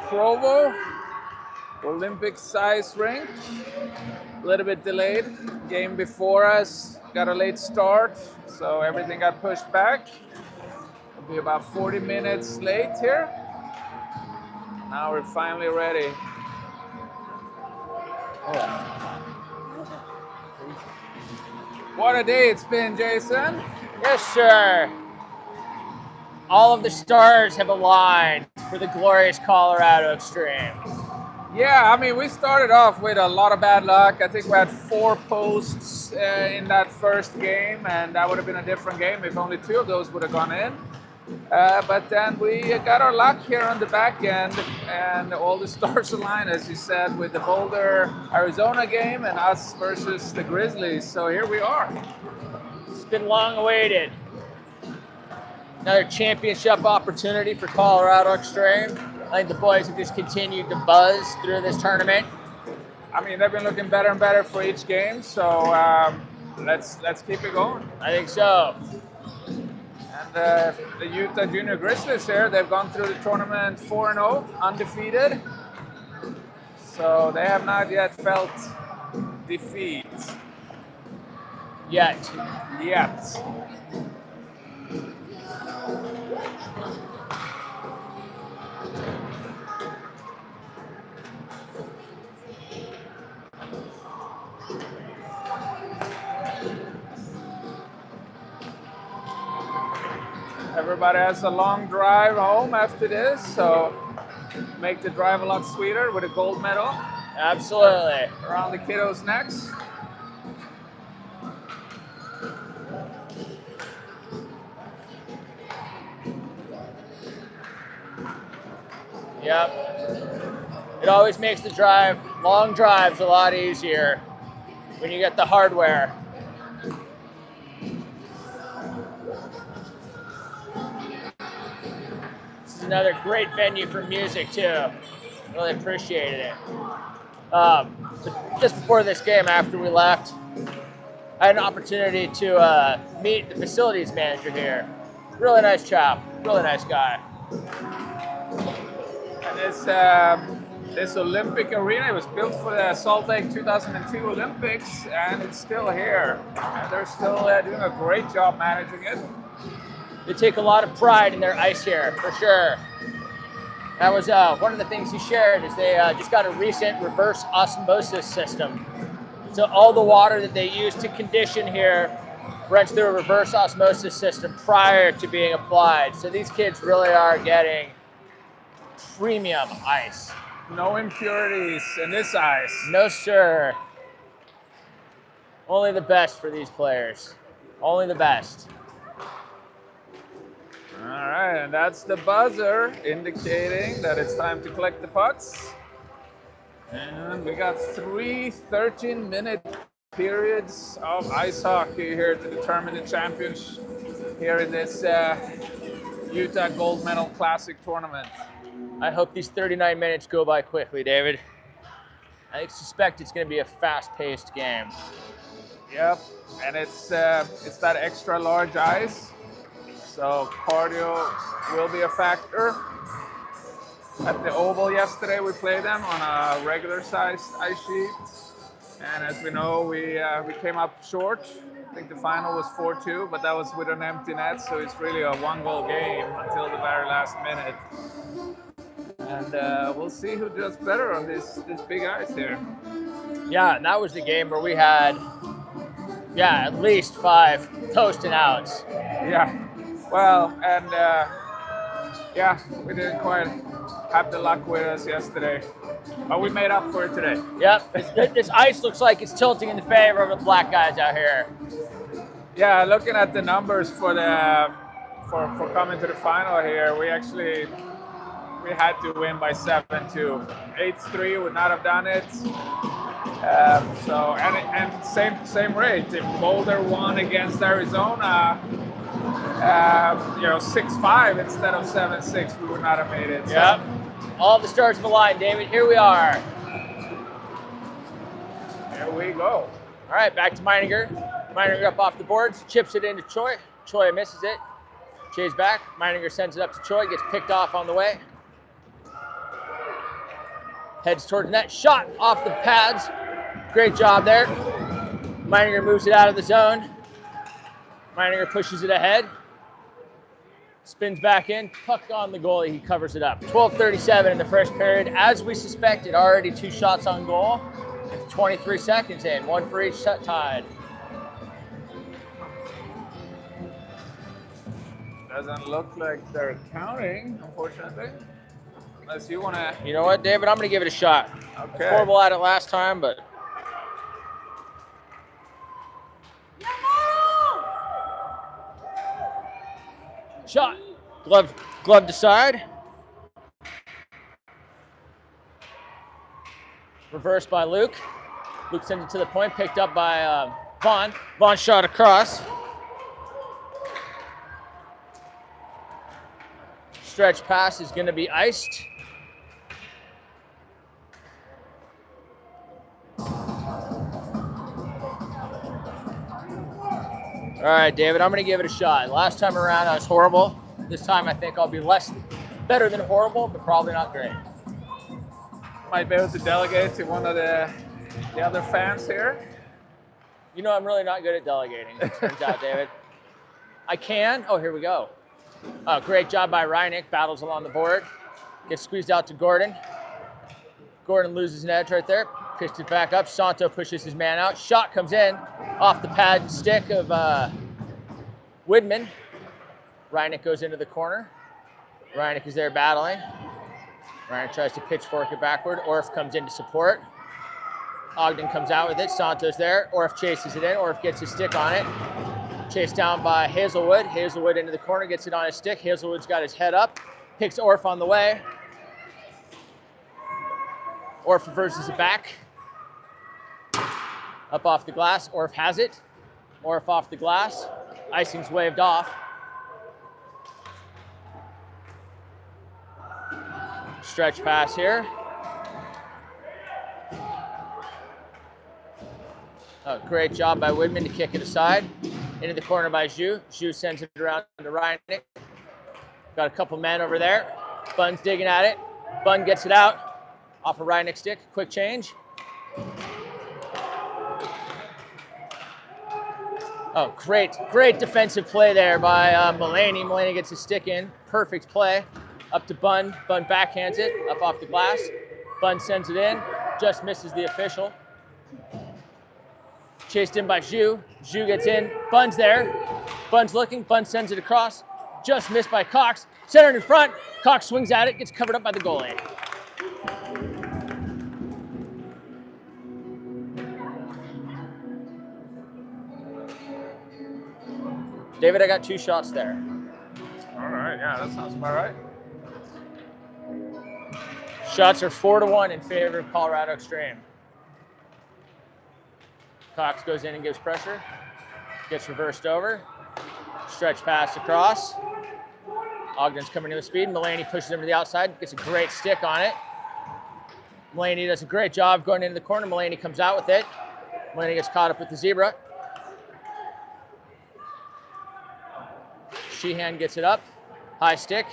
Provo, Olympic size rink. A little bit delayed. Game before us got a late start, so everything got pushed back. We'll be about 40 minutes late here. Now we're finally ready. What a day it's been, Jason. Yes, sir. All of the stars have aligned for the glorious Colorado Extreme. Yeah, I mean, we started off with a lot of bad luck. I think we had 4 posts in that first game, and that would have been a different game if only 2 of those would have gone in. But then we got our luck here on the back end, and all the stars aligned, as you said, with the Boulder, Arizona game and us versus the Grizzlies. So here we are. It's been long awaited. Another championship opportunity for Colorado Extreme. I think the boys have just continued to buzz through this tournament. I mean, they've been looking better and better for each game, so let's keep it going. I think so. And the Utah Junior Grizzlies here, they've gone through the tournament 4-0, undefeated. So they have not yet felt defeat. Yet. Everybody has a long drive home after this, so make the drive a lot sweeter with a gold medal. Absolutely. Around the kiddos' necks. Yep. It always makes the drive, long drives, a lot easier when you get the hardware. This is another great venue for music too. Really appreciated it. But just before this game, after we left, I had an opportunity to meet the facilities manager here. Really nice chap, really nice guy. And this Olympic arena, it was built for the Salt Lake 2002 Olympics, and it's still here. And they're still doing a great job managing it. They take a lot of pride in their ice here, for sure. That was one of the things he shared, is they just got a recent reverse osmosis system. So all the water that they use to condition here runs through a reverse osmosis system prior to being applied. So these kids really are getting premium ice. No impurities in this ice. No, sir. Only the best for these players. Only the best. All right, and that's the buzzer indicating that it's time to collect the pucks. And we got 3 13-minute periods of ice hockey here to determine the champions here in this Utah Gold Medal Classic tournament. I hope these 39 minutes go by quickly, David. I suspect it's going to be a fast-paced game. Yep, and it's that extra large ice, so cardio will be a factor. At the Oval yesterday, we played them on a regular-sized ice sheet, and as we know, we came up short. I think the final was 4-2, but that was with an empty net, so it's really a 1-goal game until the very last minute. And we'll see who does better on this big ice here. Yeah, and that was the game where we had, at least 5 toast and outs. Yeah, well, and we didn't quite have the luck with us yesterday, but we made up for it today. Yep, this ice looks like it's tilting in the favor of the black guys out here. Yeah, looking at the numbers for coming to the final here, we had to win by 7-2. 8-3 would not have done it. So same rate. If Boulder won against Arizona, 6-5 instead of 7-6, we would not have made it. Yep. So. All the stars of the line, David. Here we are. Here we go. All right, back to Meininger. Meininger up off the boards, chips it into Choi. Choi misses it. Chay's back. Meininger sends it up to Choi, gets picked off on the way. Heads towards net. Shot off the pads. Great job there. Meininger moves it out of the zone. Meininger pushes it ahead. Spins back in. Puck on the goalie. He covers it up. 12:37 in the first period. As we suspected, already 2 shots on goal. 23 seconds in. 1 for each set tied. Doesn't look like they're counting, unfortunately. Unless you want to. You know what, David? I'm going to give it a shot. Okay. Horrible at it last time, but. Shot. Glove to side. Reversed by Luke. Luke sends it to the point, picked up by Vaughn. Vaughn shot across. Stretch pass is going to be iced. All right, David, I'm going to give it a shot. Last time around, I was horrible. This time, I think I'll be better than horrible, but probably not great. Might be able to delegate to one of the other fans here. You know, I'm really not good at delegating, it turns out, David. I can. Oh, here we go. Great job by Reineck. Battles along the board. Gets squeezed out to Gordon. Gordon loses an edge right there. Picks it back up. Santo pushes his man out. Shot comes in off the pad and stick of Widman. Reineck goes into the corner. Reineck is there battling. Reineck tries to pitchfork it backward. Orff comes in to support. Ogden comes out with it. Santo's there. Orff chases it in. Orff gets his stick on it. Chased down by Hazelwood. Hazelwood into the corner, gets it on his stick. Hazelwood's got his head up. Picks Orff on the way. Orff reverses it back. Up off the glass. Orff has it. Orff off the glass. Icing's waved off. Stretch pass here. Great job by Widman to kick it aside. Into the corner by Zhu. Zhu sends it around to Reineck. Got a couple men over there. Bun's digging at it. Bun gets it out. Off a Reineck stick. Quick change. Oh, great defensive play there by Mulaney. Mulaney gets his stick in. Perfect play. Up to Bun. Bun backhands it. Up off the glass. Bun sends it in. Just misses the official. Chased in by Zhu. Zhu gets in. Bun's there. Bun's looking. Bun sends it across. Just missed by Cox. Centered in front. Cox swings at it. Gets covered up by the goalie. David, I got 2 shots there. All right, yeah, that sounds about right. Shots are 4-1 in favor of Colorado Extreme. Cox goes in and gives pressure. Gets reversed over. Stretch pass across. Ogden's coming to the speed. Mulaney pushes him to the outside. Gets a great stick on it. Mulaney does a great job going into the corner. Mulaney comes out with it. Mulaney gets caught up with the zebra. Sheehan gets it up. High stick.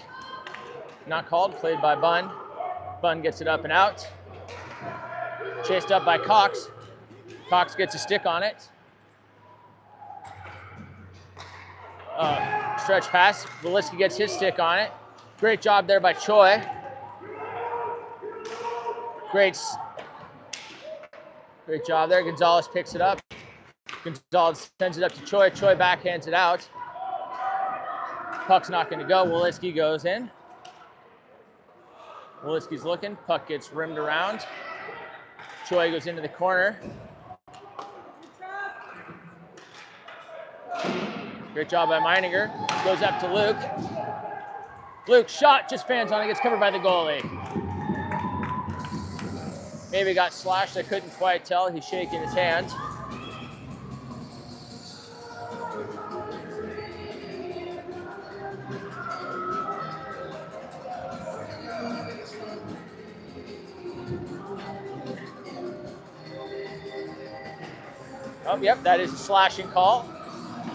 Not called. Played by Bun. Bun gets it up and out. Chased up by Cox. Cox gets a stick on it. Stretch pass. Woliski gets his stick on it. Great job there by Choi. Great job there. Gonzalez picks it up. Gonzalez sends it up to Choi. Choi backhands it out. Puck's not going to go. Woliski goes in. Woliski's looking. Puck gets rimmed around. Choi goes into the corner. Great job by Meininger. Goes up to Luke. Luke shot, just fans on it, gets covered by the goalie. Maybe got slashed, I couldn't quite tell. He's shaking his hand. Oh, yep, that is a slashing call.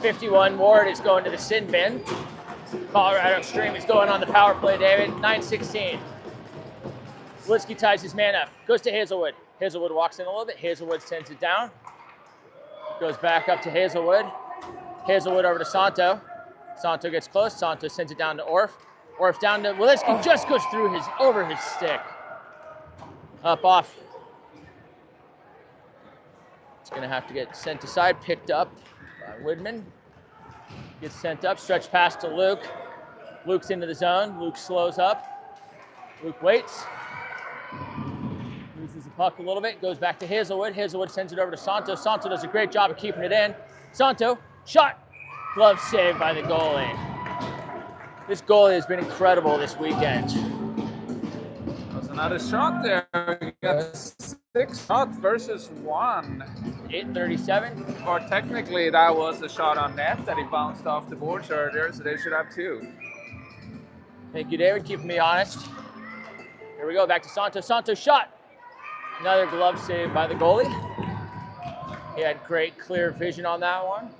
51 Ward is going to the sin bin. Colorado Extreme is going on the power play, David. 9:16. Wolitski ties his man up. Goes to Hazelwood. Hazelwood walks in a little bit. Hazelwood sends it down. Goes back up to Hazelwood. Hazelwood over to Santo. Santo gets close. Santo sends it down to Orf. Orf down to Wolitski. Just goes through over his stick. Up off. It's going to have to get sent aside. Picked up by Woodman. Gets sent up. Stretch pass to Luke. Luke's into the zone. Luke slows up. Luke waits. Loses the puck a little bit. Goes back to Hazelwood. Hazelwood sends it over to Santo. Santo does a great job of keeping it in. Santo, shot. Glove save by the goalie. This goalie has been incredible this weekend. There's another shot there. You got 6 shots versus 1. 8:37. Or technically, that was a shot on net that he bounced off the boards earlier, so they should have 2. Thank you, David, keeping me honest. Here we go, back to Santo. Santo shot. Another glove save by the goalie. He had great clear vision on that one.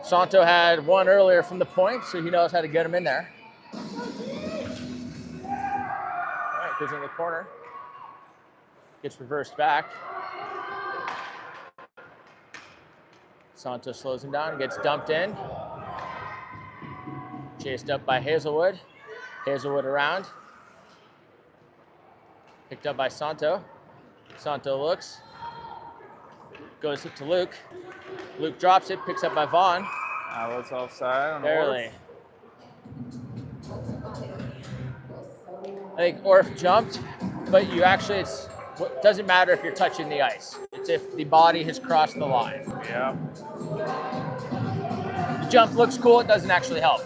Santo had one earlier from the point, so he knows how to get him in there. All right, goes in the corner. Gets reversed back. Santo slows him down, gets dumped in. Chased up by Hazelwood. Hazelwood around. Picked up by Santo. Santo looks. Goes up to Luke. Luke drops it, picks up by Vaughn. That was offside on Barely. Orf. I think Orf jumped, but you actually, it doesn't matter if you're touching the ice. It's if the body has crossed the line. Yeah. The jump looks cool, it doesn't actually help.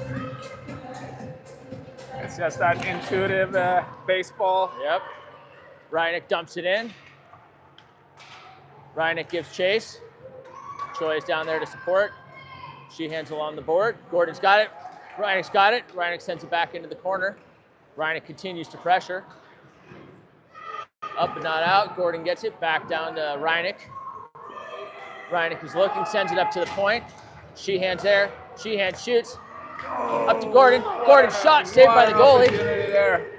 It's just that intuitive baseball. Yep. Reineck dumps it in. Reineck gives chase. Choi is down there to support. Sheehan's along the board. Gordon's got it. Reineck's got it. Reineck sends it back into the corner. Reineck continues to pressure. Up but not out. Gordon gets it back down to Reineck. Reineck is looking, sends it up to the point. Sheehan's there. Sheehan shoots. Up to Gordon. Gordon shot, saved by the goalie. There.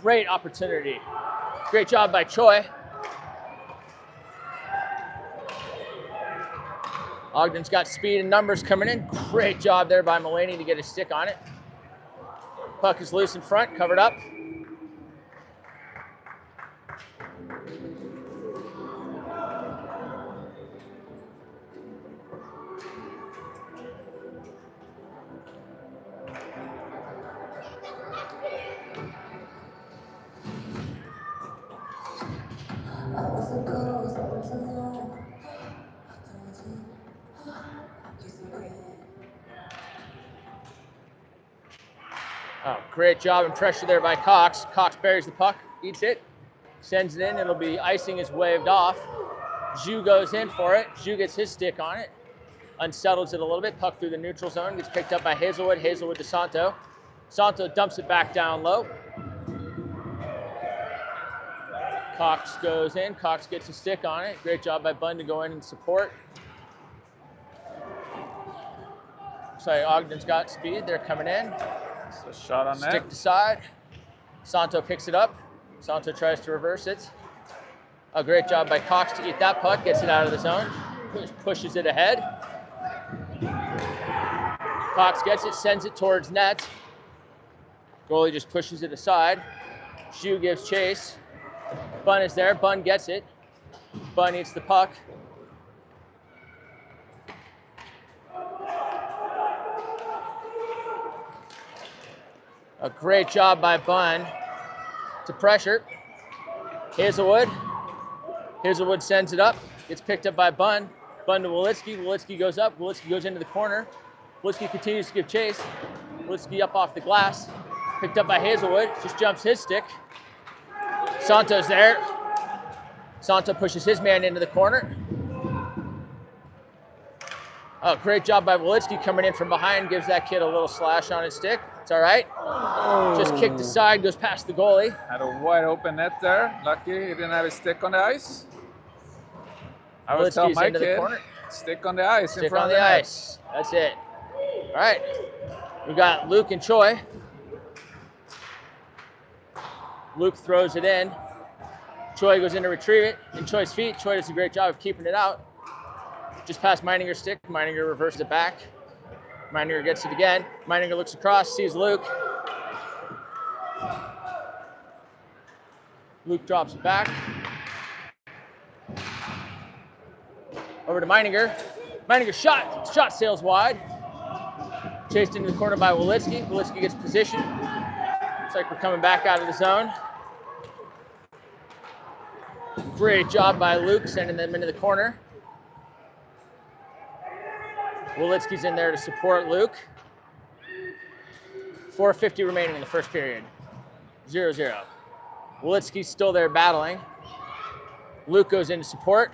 Great opportunity. Great job by Choi. Ogden's got speed and numbers coming in. Great job there by Mulaney to get his stick on it. Puck is loose in front, covered up. Oh, great job and pressure there by Cox. Cox buries the puck, eats it, sends it in. It'll be icing is waved off. Zhu goes in for it. Zhu gets his stick on it, unsettles it a little bit. Puck through the neutral zone, gets picked up by Hazelwood. Hazelwood to Santo. Santo dumps it back down low. Cox goes in. Cox gets a stick on it. Great job by Bunn to go in and support. Sorry, Ogden's got speed. They're coming in. It's a shot on net. Stick to side. Santo picks it up. Santo tries to reverse it. A great job by Cox to eat that puck. Gets it out of the zone. Pushes it ahead. Cox gets it, sends it towards net. Goalie just pushes it aside. Zhu gives chase. Bunn is there. Bunn gets it. Bunn eats the puck. A great job by Bunn to pressure. Hazelwood. Hazelwood sends it up. Gets picked up by Bunn. Bunn to Wolitski. Wolitski goes up. Wolitski goes into the corner. Wolitski continues to give chase. Wolitski up off the glass. Picked up by Hazelwood. Just jumps his stick. Santo's there. Santo pushes his man into the corner. Oh, great job by Wolitski coming in from behind. Gives that kid a little slash on his stick. It's all right. Oh. Just kicked aside, goes past the goalie. Had a wide open net there. Lucky he didn't have his stick on the ice. I would tell my kid, stick on the ice in front of the ice. That's it. All right. We got Luke and Choi. Luke throws it in. Choi goes in to retrieve it. In Choi's feet, Choi does a great job of keeping it out. Just past Meininger's stick. Meininger reverses it back. Meininger gets it again. Meininger looks across, sees Luke. Luke drops it back. Over to Meininger. Meininger shot. Shot sails wide. Chased into the corner by Wolitsky. Wolitsky gets position. Looks like we're coming back out of the zone. Great job by Luke, sending them into the corner. Wolitsky's in there to support Luke. 4:50 remaining in the first period. 0-0. Wolitsky's still there battling. Luke goes in to support.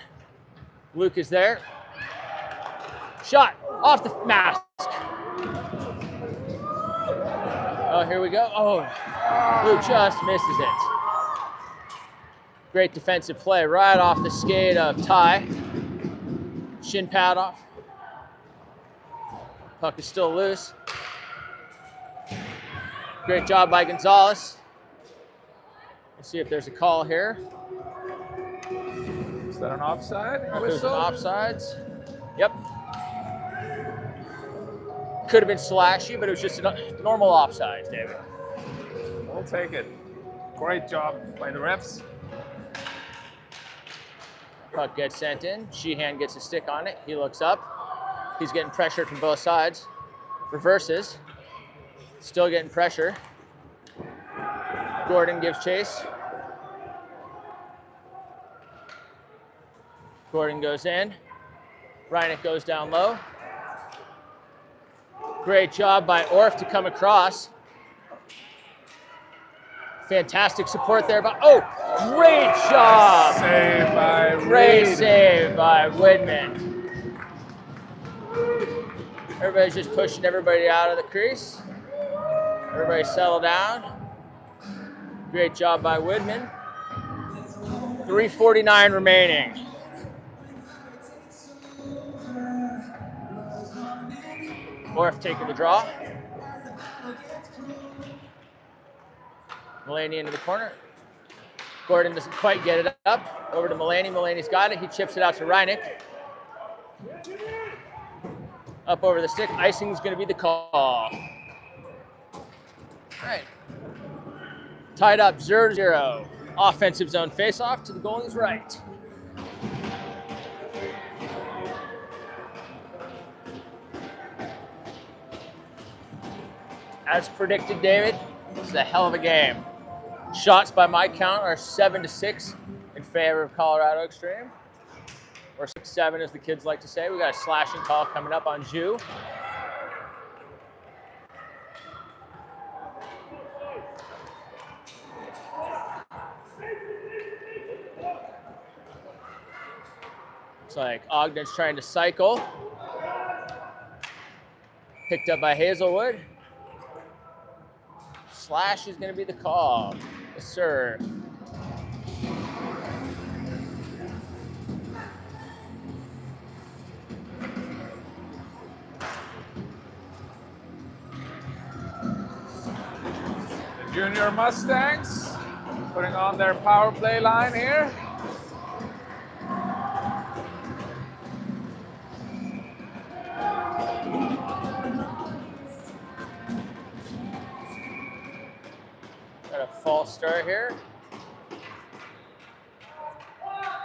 Luke is there. Shot off the mask. Oh, here we go. Oh, Luke just misses it. Great defensive play right off the skate of Ty. Shin pad off. Puck is still loose. Great job by Gonzalez. Let's see if there's a call here. Is that an offside? There's an offsides. Yep. Could have been slashy, but it was just a normal offsides, David. We'll take it. Great job by the refs. Puck gets sent in. Sheehan gets a stick on it. He looks up. He's getting pressured from both sides. Reverses. Still getting pressure. Gordon gives chase. Gordon goes in. Reineck goes down low. Great job by Orff to come across. Fantastic support there. Oh, great job. Save by Great Reed. save by Widman. Everybody's just pushing everybody out of the crease. Everybody settle down. Great job by Widman. 3:49 remaining. Orff taking the draw. Mulaney into the corner. Gordon doesn't quite get it up. Over to Mulaney. Mulaney's got it. He chips it out to Reineck. Up over the stick. Icing's going to be the call. All right. Tied up 0-0. Offensive zone faceoff to the goalie's right. As predicted, David, this is a hell of a game. Shots by my count are 7-6 in favor of Colorado Extreme. Or 6-7 as the kids like to say. We got a slashing call coming up on Zhu. Looks like Ogden's trying to cycle. Picked up by Hazelwood. Slash is going to be the call. Yes, sir. The junior Mustangs putting on their power play line here. False start here.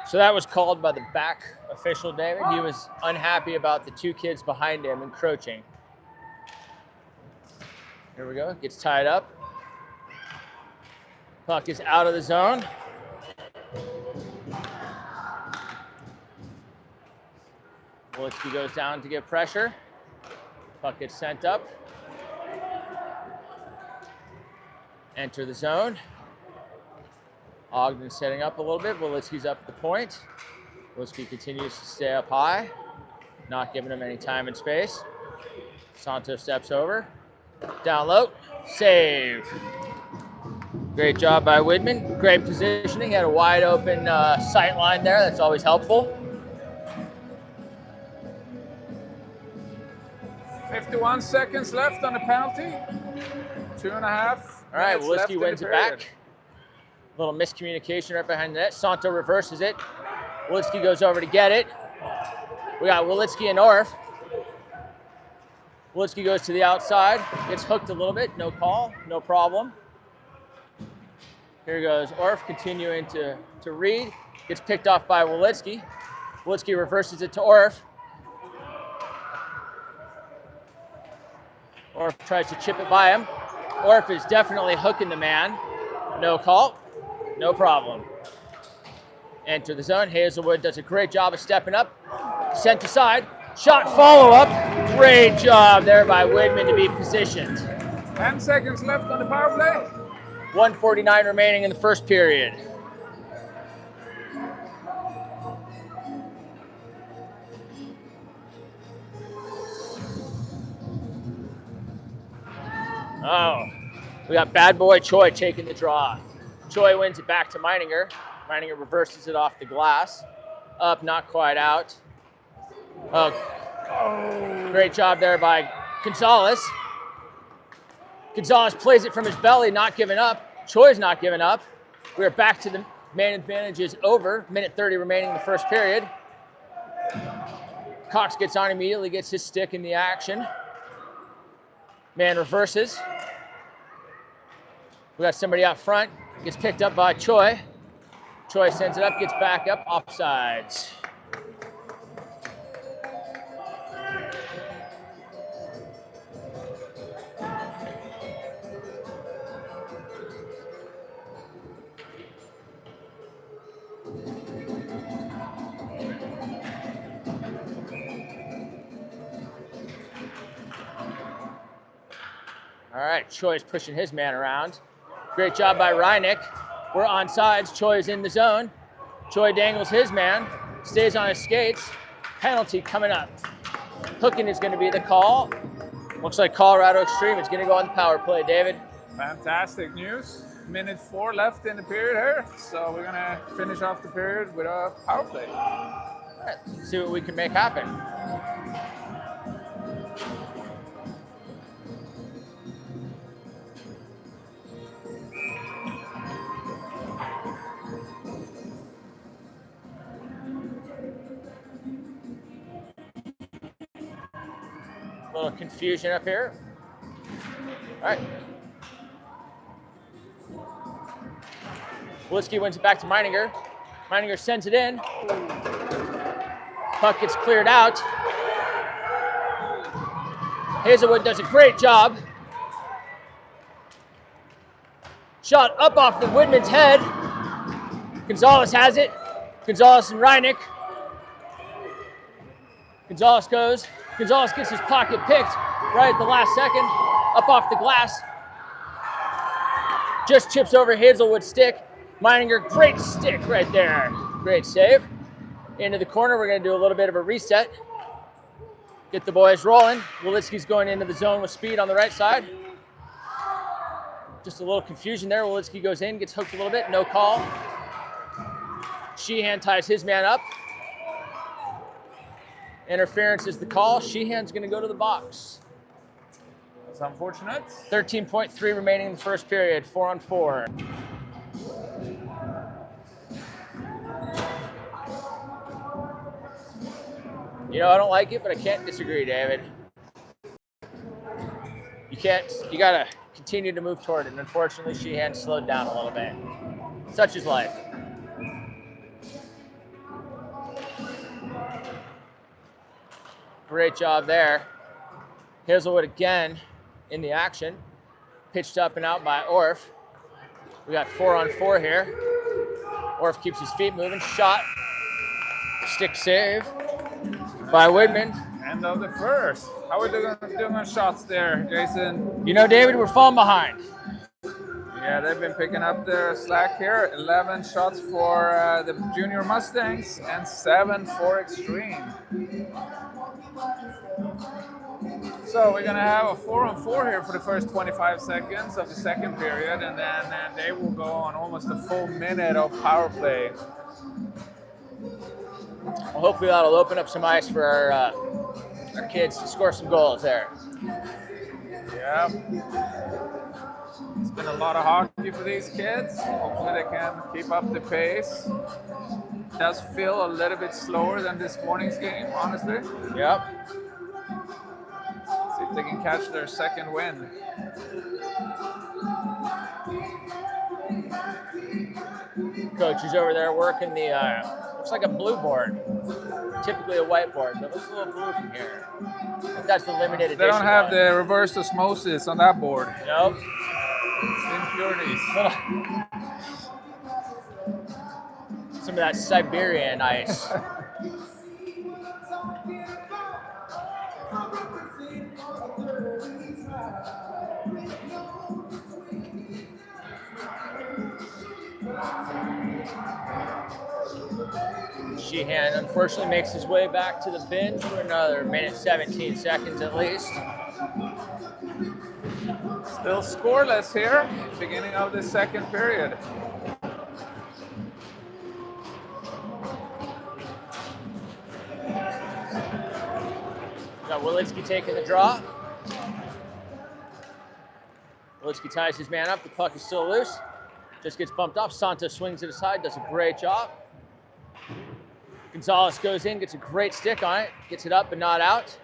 So that was called by the back official, David. He was unhappy about the two kids behind him encroaching. Here we go. Gets tied up. Puck is out of the zone. Wolitsky goes down to get pressure. Puck gets sent up. Enter the zone. Ogden setting up a little bit. Wolitsky's up at the point. Wolitsky continues to stay up high, not giving him any time and space. Santos steps over. Down low. Save. Great job by Widman. Great positioning. He had a wide open sight line there. That's always helpful. 51 seconds left on the penalty. 2.5. All right, Wolitsky wins it back. Little miscommunication right behind the net. Santo reverses it. Wolitsky goes over to get it. We got Wolitsky and Orff. Wolitsky goes to the outside, gets hooked a little bit, no call, no problem. Here goes Orff continuing to read, gets picked off by Wolitsky. Wolitsky reverses it to Orff. Orff tries to chip it by him. Orff is definitely hooking the man. No call, no problem. Enter the zone. Hazelwood does a great job of stepping up. Sent aside. Shot follow-up. Great job there by Widman to be positioned. 10 seconds left on the power play. 1:49 remaining in the first period. Oh, we got bad boy Choi taking the draw. Choi wins it back to Meininger. Meininger reverses it off the glass. Up, not quite out. Oh, great job there by Gonzalez. Gonzalez plays it from his belly, not giving up. Choi's not giving up. We are back to the man advantage is over. Minute 30 remaining in the first period. Cox gets on immediately, gets his stick in the action. Man reverses. We got somebody out front. Gets picked up by Choi. Choi sends it up, gets back up, offsides. All right, Choi's pushing his man around. Great job by Reineck. We're on sides. Choi's in the zone. Choi dangles his man, stays on his skates. Penalty coming up. Hooking is going to be the call. Looks like Colorado Extreme is going to go on the power play, David. Fantastic news. Minute 4 left in the period here. So we're going to finish off the period with a power play. All right, let's see what we can make happen. A little confusion up here. All right. Wolitsky wins it back to Meininger. Meininger sends it in. Puck gets cleared out. Hazelwood does a great job. Shot up off the Widman's head. Gonzalez has it. Gonzalez and Reineck. Gonzalez goes. Gonzalez gets his pocket picked right at the last second. Up off the glass. Just chips over Hazelwood's stick. Meininger, great stick right there. Great save. Into the corner, we're going to do a little bit of a reset. Get the boys rolling. Wolitsky's going into the zone with speed on the right side. Just a little confusion there. Wolitsky goes in, gets hooked a little bit, no call. Sheehan ties his man up. Interference is the call. Sheehan's going to go to the box. That's unfortunate. 13.3 remaining in the first period, 4-on-4. You know, I don't like it, but I can't disagree, David. You gotta continue to move toward it. And unfortunately, Sheehan slowed down a little bit. Such is life. Great job there. Hazelwood again in the action. Pitched up and out by Orff. We got 4-on-4 here. Orff keeps his feet moving. Shot. Stick save by Widman. End of the first. How are we doing on shots there, Jason? You know, David, we're falling behind. Yeah, they've been picking up their slack here. 11 shots for the junior Mustangs and 7 for Extreme. So we're going to have a 4-on-4 here for the first 25 seconds of the second period, and then they will go on almost a full minute of power play. Well, hopefully that'll open up some ice for our kids to score some goals there. Yeah. It's been a lot of hockey for these kids. Hopefully they can keep up the pace. It does feel a little bit slower than this morning's game, honestly. Yep. See if they can catch their second win. Coach is over there working the, looks like a blue board. Typically a white board, but it looks a little blue from here. That's the limited edition. They don't have one. the reverse osmosis on that board. Nope. It's impurities. Some of that Siberian ice. Sheehan unfortunately makes his way back to the bin for another minute 17 seconds at least. Still scoreless here, beginning of the second period. Got Walitsky taking the draw. Walitsky ties his man up. The puck is still loose. Just gets bumped off. Santos swings it aside, does a great job. Gonzalez goes in, gets a great stick on it, gets it up but not out.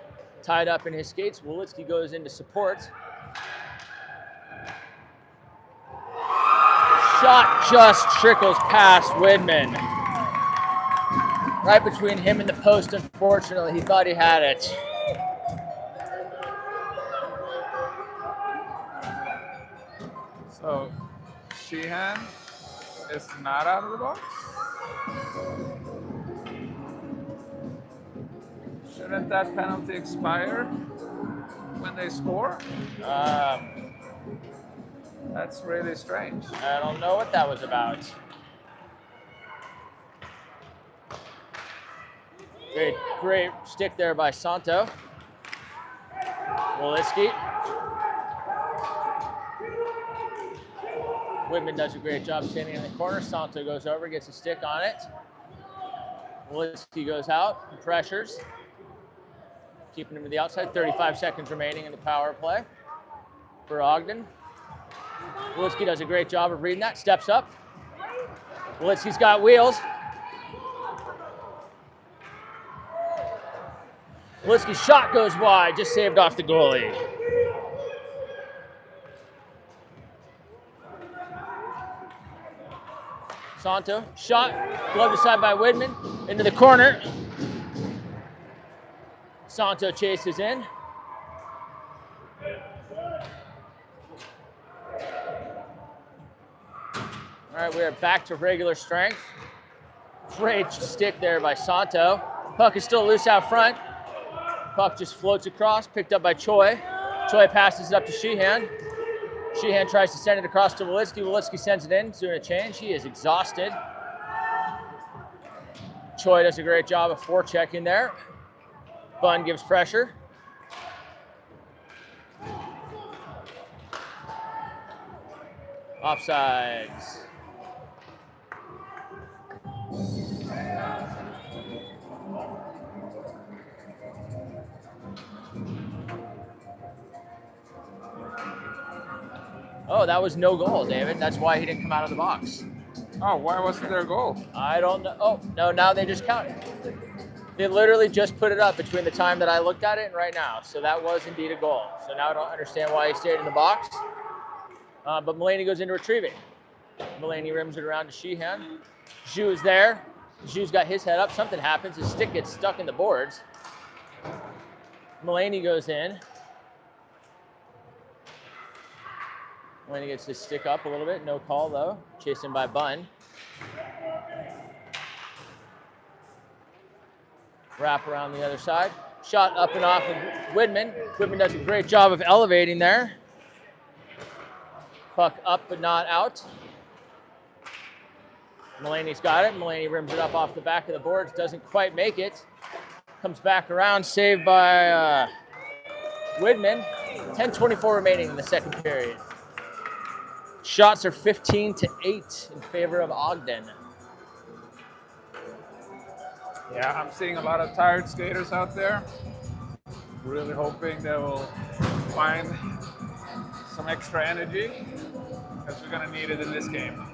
Tied up in his skates. Walitsky goes in to support. Shot just trickles past Widman. Right between him and the post, unfortunately. He thought he had it. So, Sheehan is not out of the box. Shouldn't that penalty expire when they score? That's really strange. I don't know what that was about. Great stick there by Santo. Walitsky. Widman does a great job standing in the corner. Santo goes over, gets a stick on it. Walitsky goes out and pressures. Keeping him to the outside. 35 seconds remaining in the power play for Ogden. Walitsky does a great job of reading that. Steps up. Walitsky's got wheels. Walitsky's shot goes wide, just saved off the goalie. Santo, shot, gloved aside by Widman, into the corner. Santo chases in. All right, we are back to regular strength. Great stick there by Santo. Puck is still loose out front. Puck just floats across, picked up by Choi. Choi passes it up to Sheehan. Sheehan tries to send it across to Walitsky. Walitsky sends it in, doing a change. He is exhausted. Choi does a great job of forechecking there. Bunn gives pressure. Offsides. Oh, that was no goal, David. That's why he didn't come out of the box. Oh, why wasn't there a goal? I don't know. Oh, no, now they just count it. They literally just put it up between the time that I looked at it and right now. So that was indeed a goal. So now I don't understand why he stayed in the box. But Mulaney goes in to retrieve it. Mulaney rims it around to Sheehan. Zhu is there. Zhu's got his head up. Something happens. His stick gets stuck in the boards. Mulaney goes in. Mulaney gets his stick up a little bit. No call, though. Chased in by Bunn. Wrap around the other side. Shot up and off of Widman. Widman does a great job of elevating there. Puck up but not out. Mulaney's got it. Mulaney rims it up off the back of the boards. Doesn't quite make it. Comes back around. Saved by Widman. 10:24 remaining in the second period. Shots are 15-8 in favor of Ogden. Yeah, I'm seeing a lot of tired skaters out there. Really hoping they will find some extra energy. because we're gonna need it in this game.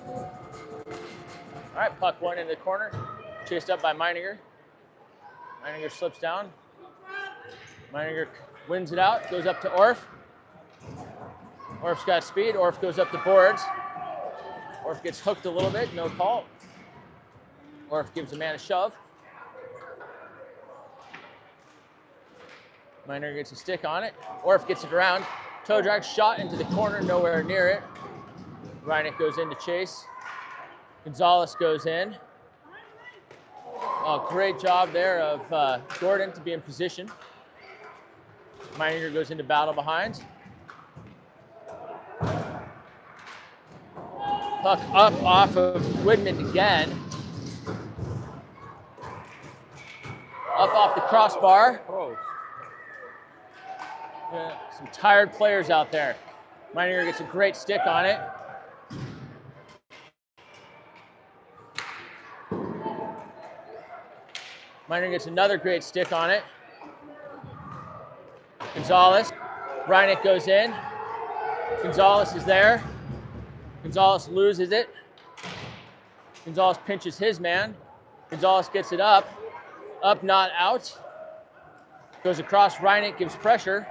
All right, puck one in the corner, chased up by Meininger. Meininger slips down. Meininger wins it out, goes up to Orff. Orff's got speed. Orff goes up the boards. Orff gets hooked a little bit, no call. Orff gives the man a shove. Meininger gets a stick on it. Orff gets it around. Toe drag shot into the corner, nowhere near it. Reineck goes in to chase. Gonzalez goes in. Oh, great job there of Gordon to be in position. Meininger goes into battle behind. Puck up off of Widman again. Up off the crossbar. Oh. Yeah, some tired players out there. Meininger gets a great stick on it. Meininger gets another great stick on it. Gonzalez. Reineck goes in. Gonzalez is there. Gonzalez loses it. Gonzalez pinches his man. Gonzalez gets it up. Up, not out. Goes across. Reineck gives pressure.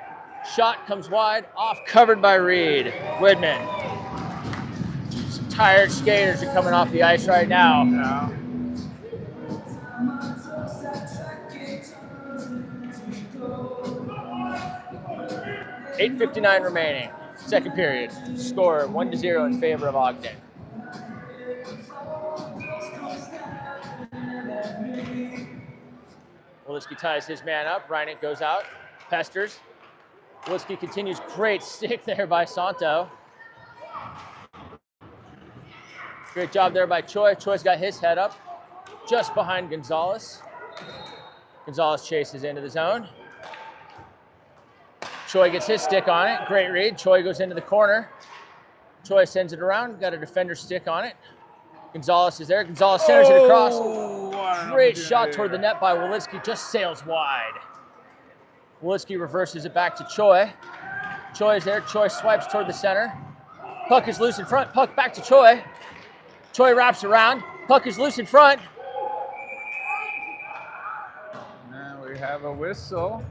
Shot comes wide. Off, covered by Reed. Widman. Some tired skaters are coming off the ice right now. Yeah. $8:59 remaining. Second period. Score 1-0 in favor of Ogden. Wolitski ties his man up. Reineck goes out. Pesters. Wolitski continues. Great stick there by Santo. Great job there by Choi. Choi's got his head up just behind Gonzalez. Gonzalez chases into the zone. Choi gets his stick on it. Great read. Choi goes into the corner. Choi sends it around. Got a defender stick on it. Gonzalez is there. Gonzalez centers it across. Great shot toward the net by Wolitski. Just sails wide. Wolitski reverses it back to Choi. Choi is there. Choi swipes toward the center. Puck is loose in front. Puck back to Choi. Choi wraps around. Puck is loose in front. Now we have a whistle.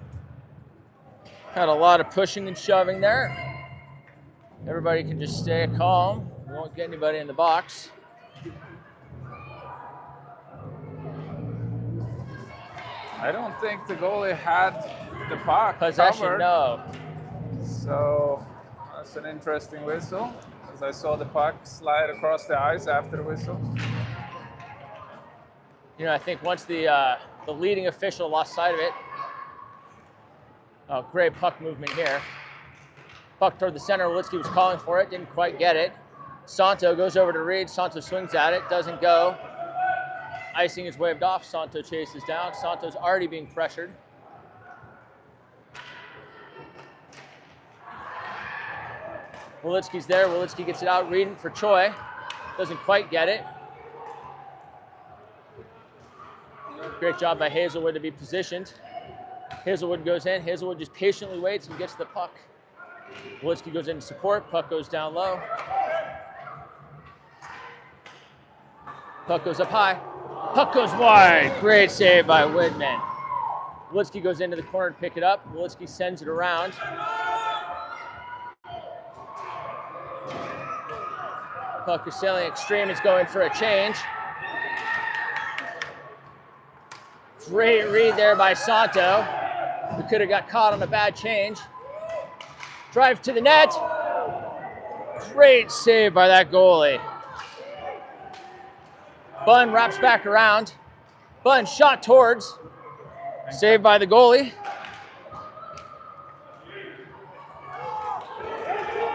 Had a lot of pushing and shoving there. Everybody can just stay calm. We won't get anybody in the box. I don't think the goalie had the puck Possession, covered. no. So that's an interesting whistle, as I saw the puck slide across the ice after the whistle. You know, I think once the leading official lost sight of it. Oh, great puck movement here. Puck toward the center. Wolitski was calling for it, didn't quite get it. Santo goes over to Reed. Santo swings at it, doesn't go. Icing is waved off. Santo chases down. Santo's already being pressured. Wolitski's there. Wolitski gets it out. Reed for Choi. Doesn't quite get it. Great job by Hazelwood to be positioned. Hazelwood goes in. Hazelwood just patiently waits and gets the puck. Wolitski goes in to support. Puck goes down low. Puck goes up high. Puck goes wide. Great save by Widman. Wolitski goes into the corner to pick it up. Wolitski sends it around. Puck is sailing extreme. Is going for a change. Great read there by Santo. We could have got caught on a bad change. Drive to the net. Great save by that goalie. Bunn wraps back around. Bunn shot towards. Saved by the goalie.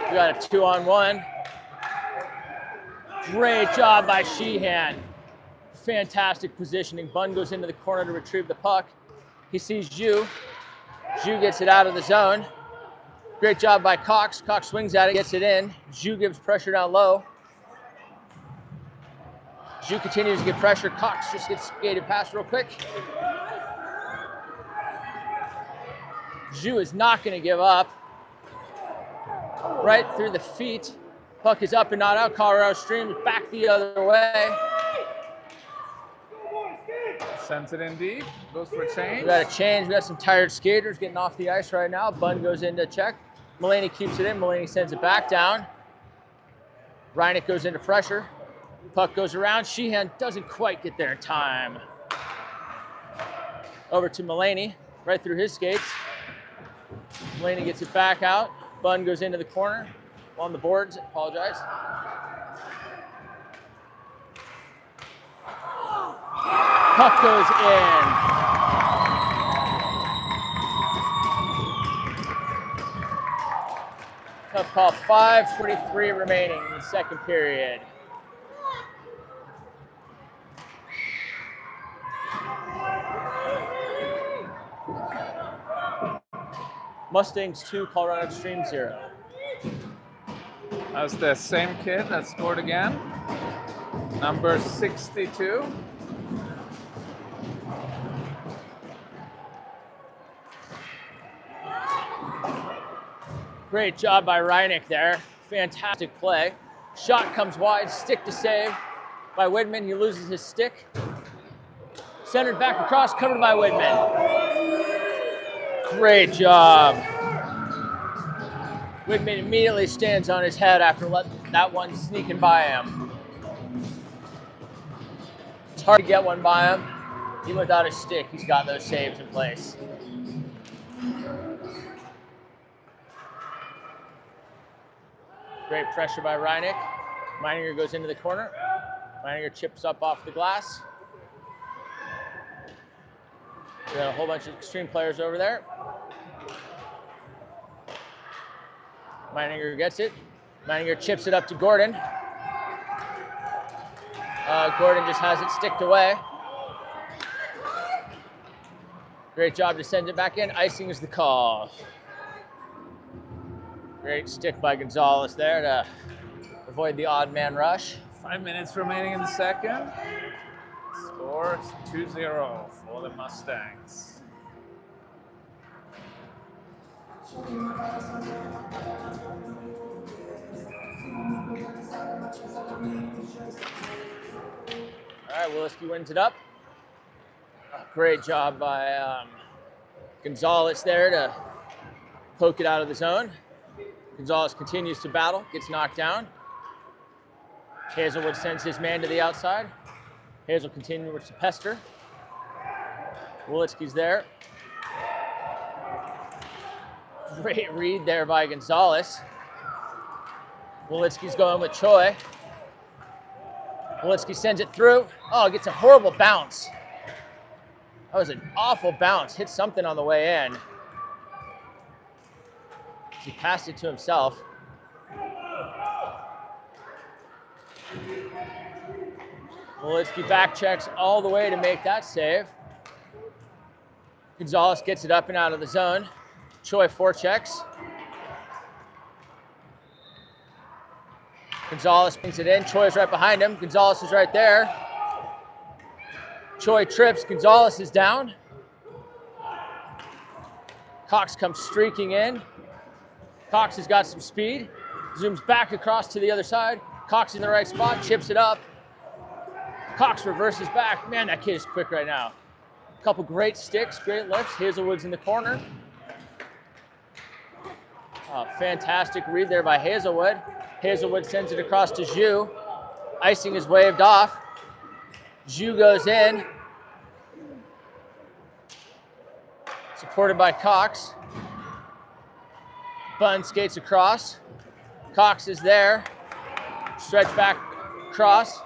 We got a 2-on-1. Great job by Sheehan. Fantastic positioning. Bunn goes into the corner to retrieve the puck. He sees Zhu. Zhu gets it out of the zone. Great job by Cox. Cox swings at it, gets it in. Zhu gives pressure down low. Zhu continues to get pressure. Cox just gets skated past real quick. Zhu is not going to give up. Right through the feet Puck is up and not out. Colorado Streams back the other way. Sends it in deep. Goes for a change. We got a change. We got some tired skaters getting off the ice right now. Bunn goes in to check. Mulaney keeps it in. Mulaney sends it back down. Reineck goes into pressure. Puck goes around. Sheehan doesn't quite get there in time. Over to Mulaney, right through his skates. Mulaney gets it back out. Bunn goes into the corner. On the boards, apologize. Puck goes in. Tough call, 5:43 remaining in the second period. Mustangs 2, Colorado Extreme 0. That's the same kid that scored again. Number 62. Great job by Reineck there. Fantastic play. Shot comes wide, stick to save by Widman. He loses his stick. Centered back across, covered by Widman. Great job. Widman immediately stands on his head after letting that one sneaking by him. It's hard to get one by him. Even without his stick, he's got those saves in place. Great pressure by Reineck. Meininger goes into the corner. Meininger chips up off the glass. We got a whole bunch of Extreme players over there. Meininger gets it. Meininger chips it up to Gordon. Gordon just has it sticked away. Great job to send it back in. Icing is the call. Great stick by Gonzalez there to avoid the odd man rush. 5 minutes remaining in the second. Score 2-0 for the Mustangs. All right, Williski wins it up. Great job by Gonzalez there to poke it out of the zone. Gonzalez continues to battle, gets knocked down. Hazelwood sends his man to the outside. Hazel continues to pester. Williski's there. Great read there by Gonzalez. Williski's going with Choi. Williski sends it through. Oh, gets a horrible bounce. That was an awful bounce. Hit something on the way in. He passed it to himself. Williski back checks all the way to make that save. Gonzalez gets it up and out of the zone. Choi forechecks. Gonzalez brings it in. Choi's right behind him. Gonzalez is right there. Choi trips. Gonzalez is down. Cox comes streaking in. Cox has got some speed. Zooms back across to the other side. Cox in the right spot. Chips it up. Cox reverses back. Man, that kid is quick right now. A couple great sticks, great lifts. Hazelwood's in the corner. Fantastic read there by Hazelwood. Hazelwood sends it across to Zhu. Icing is waved off. Zhu goes in. Supported by Cox. Bunn skates across. Cox is there. Stretch back across.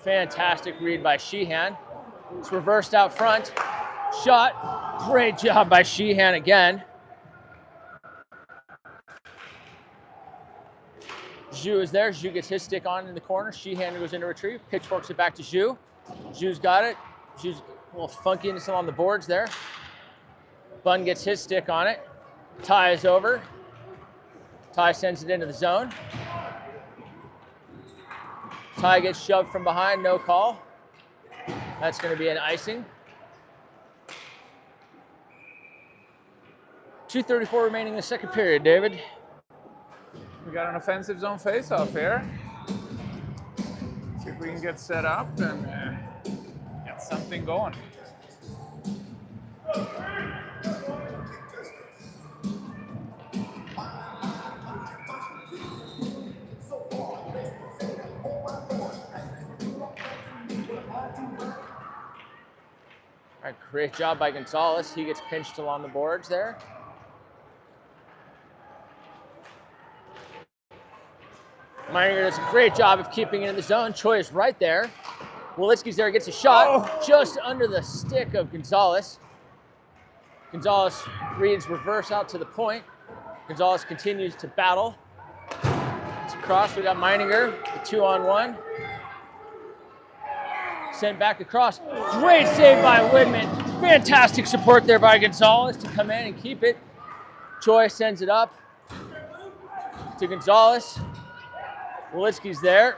Fantastic read by Sheehan. It's reversed out front. Shot. Great job by Sheehan again. Zhu is there. Zhu gets his stick on in the corner. Sheehan goes into retrieve. Pitchforks it back to Zhu. Zhu's got it. Zhu's a little funky into some on the boards there. Bunn gets his stick on it. Ty is over. Ty sends it into the zone. Ty gets shoved from behind, no call. That's going to be an icing. 2:34 remaining in the second period, David. We got an offensive zone face-off here. See if we can get set up and get something going. All right, great job by Gonzalez. He gets pinched along the boards there. Meininger does a great job of keeping it in the zone. Choi is right there. Wolitsky's there, gets a shot just under the stick of Gonzalez. Gonzalez reads reverse out to the point. Gonzalez continues to battle. It's across, we got Meininger, the 2-on-1. Sent back across. Great save by Widman. Fantastic support there by Gonzalez to come in and keep it. Choi sends it up to Gonzalez. Wolitsky's there.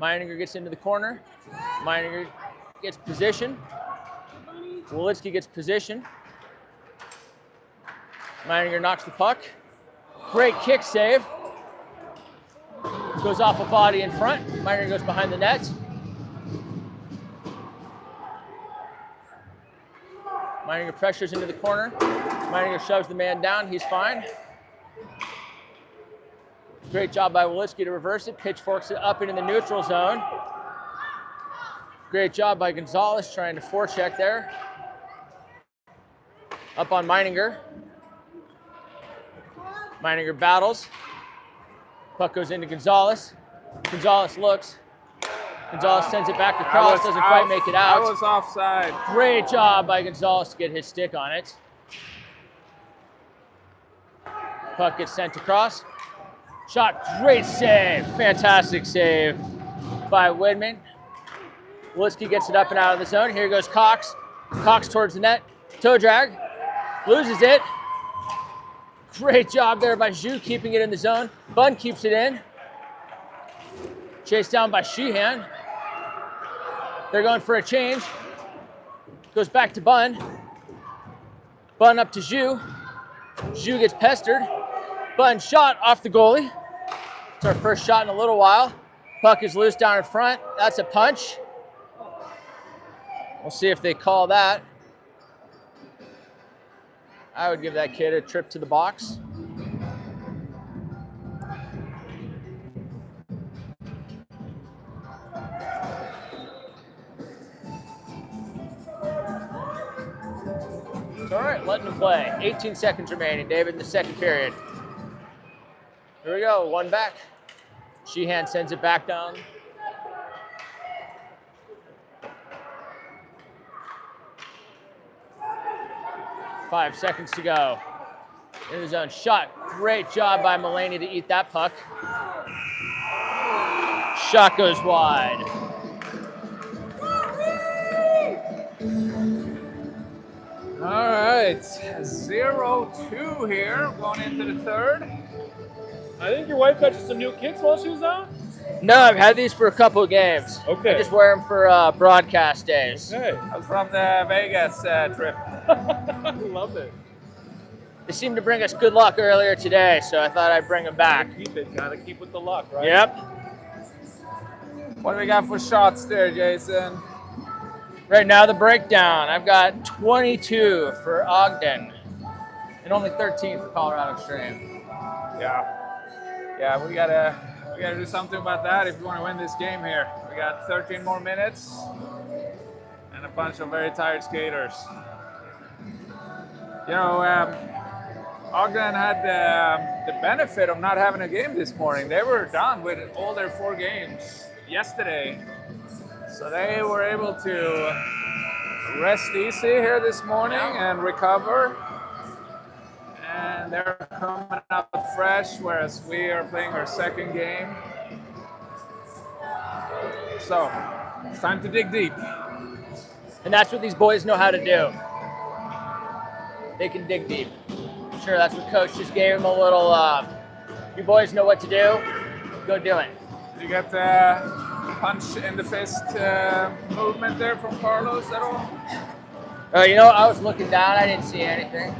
Meininger gets into the corner. Meininger gets position. Wolitsky gets position. Meininger knocks the puck. Great kick save. Goes off a body in front. Meininger goes behind the net. Meininger pressures into the corner. Meininger shoves the man down. He's fine. Great job by Wolitsky to reverse it. Pitchforks it up into the neutral zone. Great job by Gonzalez trying to forecheck there. Up on Meininger. Meininger battles. Puck goes into Gonzalez. Gonzalez looks. Gonzalez sends it back across, doesn't quite make it out. That was offside. Great job by Gonzalez to get his stick on it. Puck gets sent across. Shot, great save. Fantastic save by Widman. Wolitsky gets it up and out of the zone. Here goes Cox. Cox towards the net. Toe drag. Loses it. Great job there by Zhu keeping it in the zone. Bunn keeps it in. Chased down by Sheehan. They're going for a change. Goes back to Bunn. Bunn up to Zhu. Zhu gets pestered. Bunn shot off the goalie. It's our first shot in a little while. Puck is loose down in front. That's a punch. We'll see if they call that. I would give that kid a trip to the box. It's all right, letting him play. 18 seconds remaining, David, in the second period. Here we go, one back. Sheehan sends it back down. Five seconds to go. In the zone, shot. Great job by Mulaney to eat that puck. Shot goes wide. All right, 0-2 here, going into the third. I think your wife got you some new kicks while she was out? No, I've had these for a couple of games. Okay. I just wear them for broadcast days. Okay. I'm from the Vegas trip. Love it. They seemed to bring us good luck earlier today, so I thought I'd bring them back. Keep it. Gotta keep with the luck, right? Yep. What do we got for shots there, Jason? Right now, the breakdown. I've got 22 for Ogden and only 13 for Colorado Extreme. Yeah, we gotta do something about that if you want to win this game here. We got 13 more minutes and a bunch of very tired skaters. You know, Ogden had the benefit of not having a game this morning. They were done with all their 4 games yesterday. So they were able to rest easy here this morning and recover. And they're coming out fresh, whereas we are playing our second game. So it's time to dig deep. And that's what these boys know how to do. They can dig deep. I'm sure that's what Coach just gave them a little, you boys know what to do, go do it. You got punch in the fist movement there from Carlos at all? You know, I was looking down, I didn't see anything.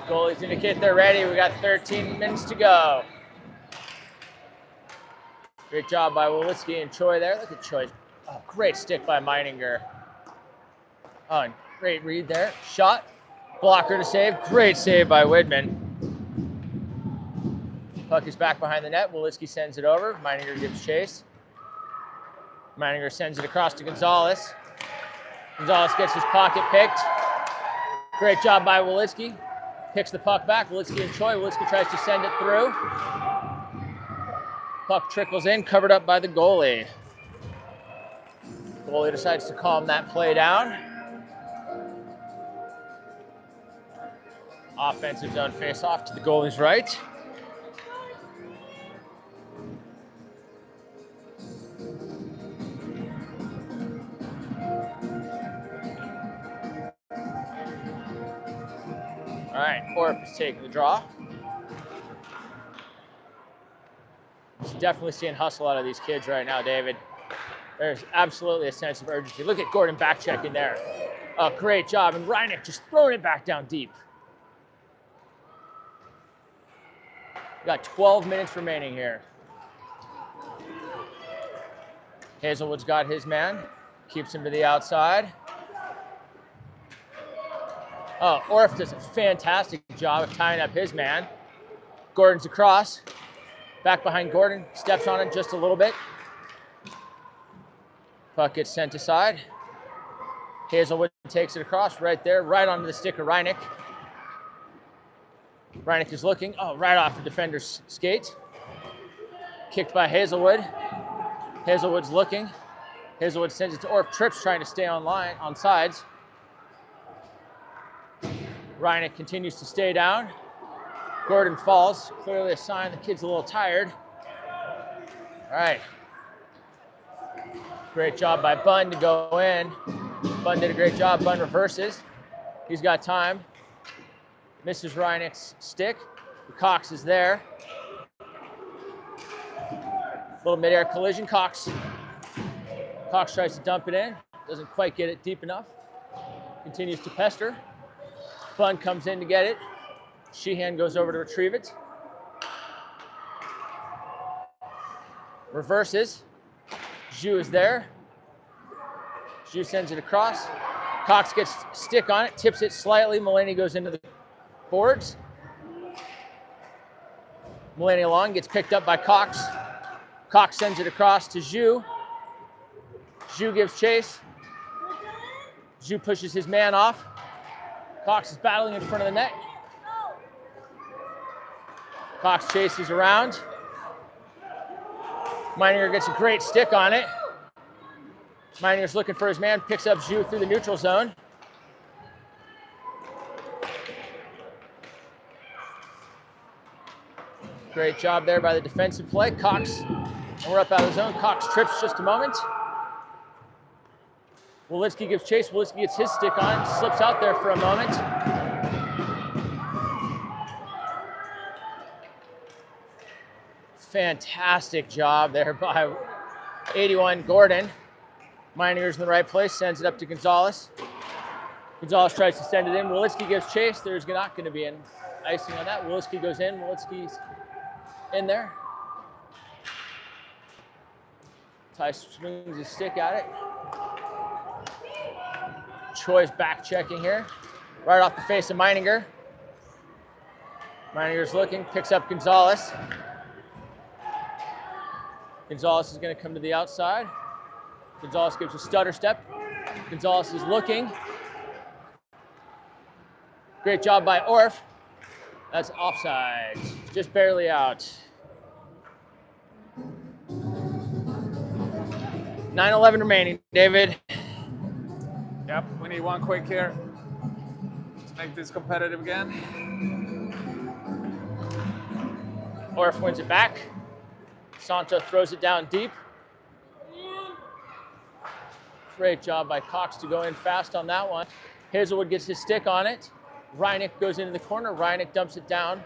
Goalies indicate they're ready. We got 13 minutes to go. Great job by Wolitsky and Choi there. Look at Choi's. Oh, great stick by Meininger. Oh, and great read there. Shot. Blocker to save. Great save by Widman. Puck is back behind the net. Wolitsky sends it over. Meininger gives chase. Meininger sends it across to Gonzalez. Gonzalez gets his pocket picked. Great job by Wolitsky. Picks the puck back. Wolitsky and Choi. Wolitsky tries to send it through. Puck trickles in, covered up by the goalie. Goalie decides to calm that play down. Offensive zone face-off to the goalie's right. All right, Orp is taking the draw. Definitely seeing hustle out of these kids right now, David. There's absolutely a sense of urgency. Look at Gordon back checking there. Oh, great job. And Reineck just throwing it back down deep. Got 12 minutes remaining here. Hazelwood's got his man. Keeps him to the outside. Oh, Orff does a fantastic job of tying up his man. Gordon's across. Back behind Gordon. Steps on it just a little bit. Puck gets sent aside. Hazelwood takes it across right there, right onto the stick of Reineck. Reineck is looking. Oh, right off the defender's skate. Kicked by Hazelwood. Hazelwood's looking. Hazelwood sends it to Orff. Trips trying to stay on line, on sides. Reineck continues to stay down. Gordon falls. Clearly a sign the kid's a little tired. All right. Great job by Bunn to go in. Bunn did a great job. Bunn reverses. He's got time. Misses Reineck's stick. Cox is there. Little midair collision. Cox tries to dump it in. Doesn't quite get it deep enough. Continues to pester. Bunn comes in to get it. Sheehan goes over to retrieve it. Reverses. Zhu is there. Zhu sends it across. Cox gets stick on it, tips it slightly. Mulaney goes into the boards. Mulaney along, gets picked up by Cox. Cox sends it across to Zhu. Zhu gives chase. Zhu pushes his man off. Cox is battling in front of the net. Cox chases around. Meininger gets a great stick on it. Meininger's looking for his man, picks up Zhu through the neutral zone. Great job there by the defensive play. Cox, and we're up out of the zone. Cox trips just a moment. Wolitsky gives chase. Wolitsky gets his stick on, slips out there for a moment. Fantastic job there by 81 Gordon. Meininger's in the right place, sends it up to Gonzalez. Gonzalez tries to send it in. Wolitsky gives chase. There's not going to be an icing on that. Wolitsky goes in. Wolitsky's in there. Ty swings his stick at it. Choi's back checking here. Right off the face of Meininger. Meininger's looking, picks up Gonzalez. Gonzalez is going to come to the outside. Gonzalez gives a stutter step. Gonzalez is looking. Great job by Orff. That's offside. Just barely out. 9:11 remaining, David. Yep, we need one quick here to make this competitive again. Orff wins it back. Santo throws it down deep. Great job by Cox to go in fast on that one. Hazelwood gets his stick on it. Reineck goes into the corner. Reineck dumps it down.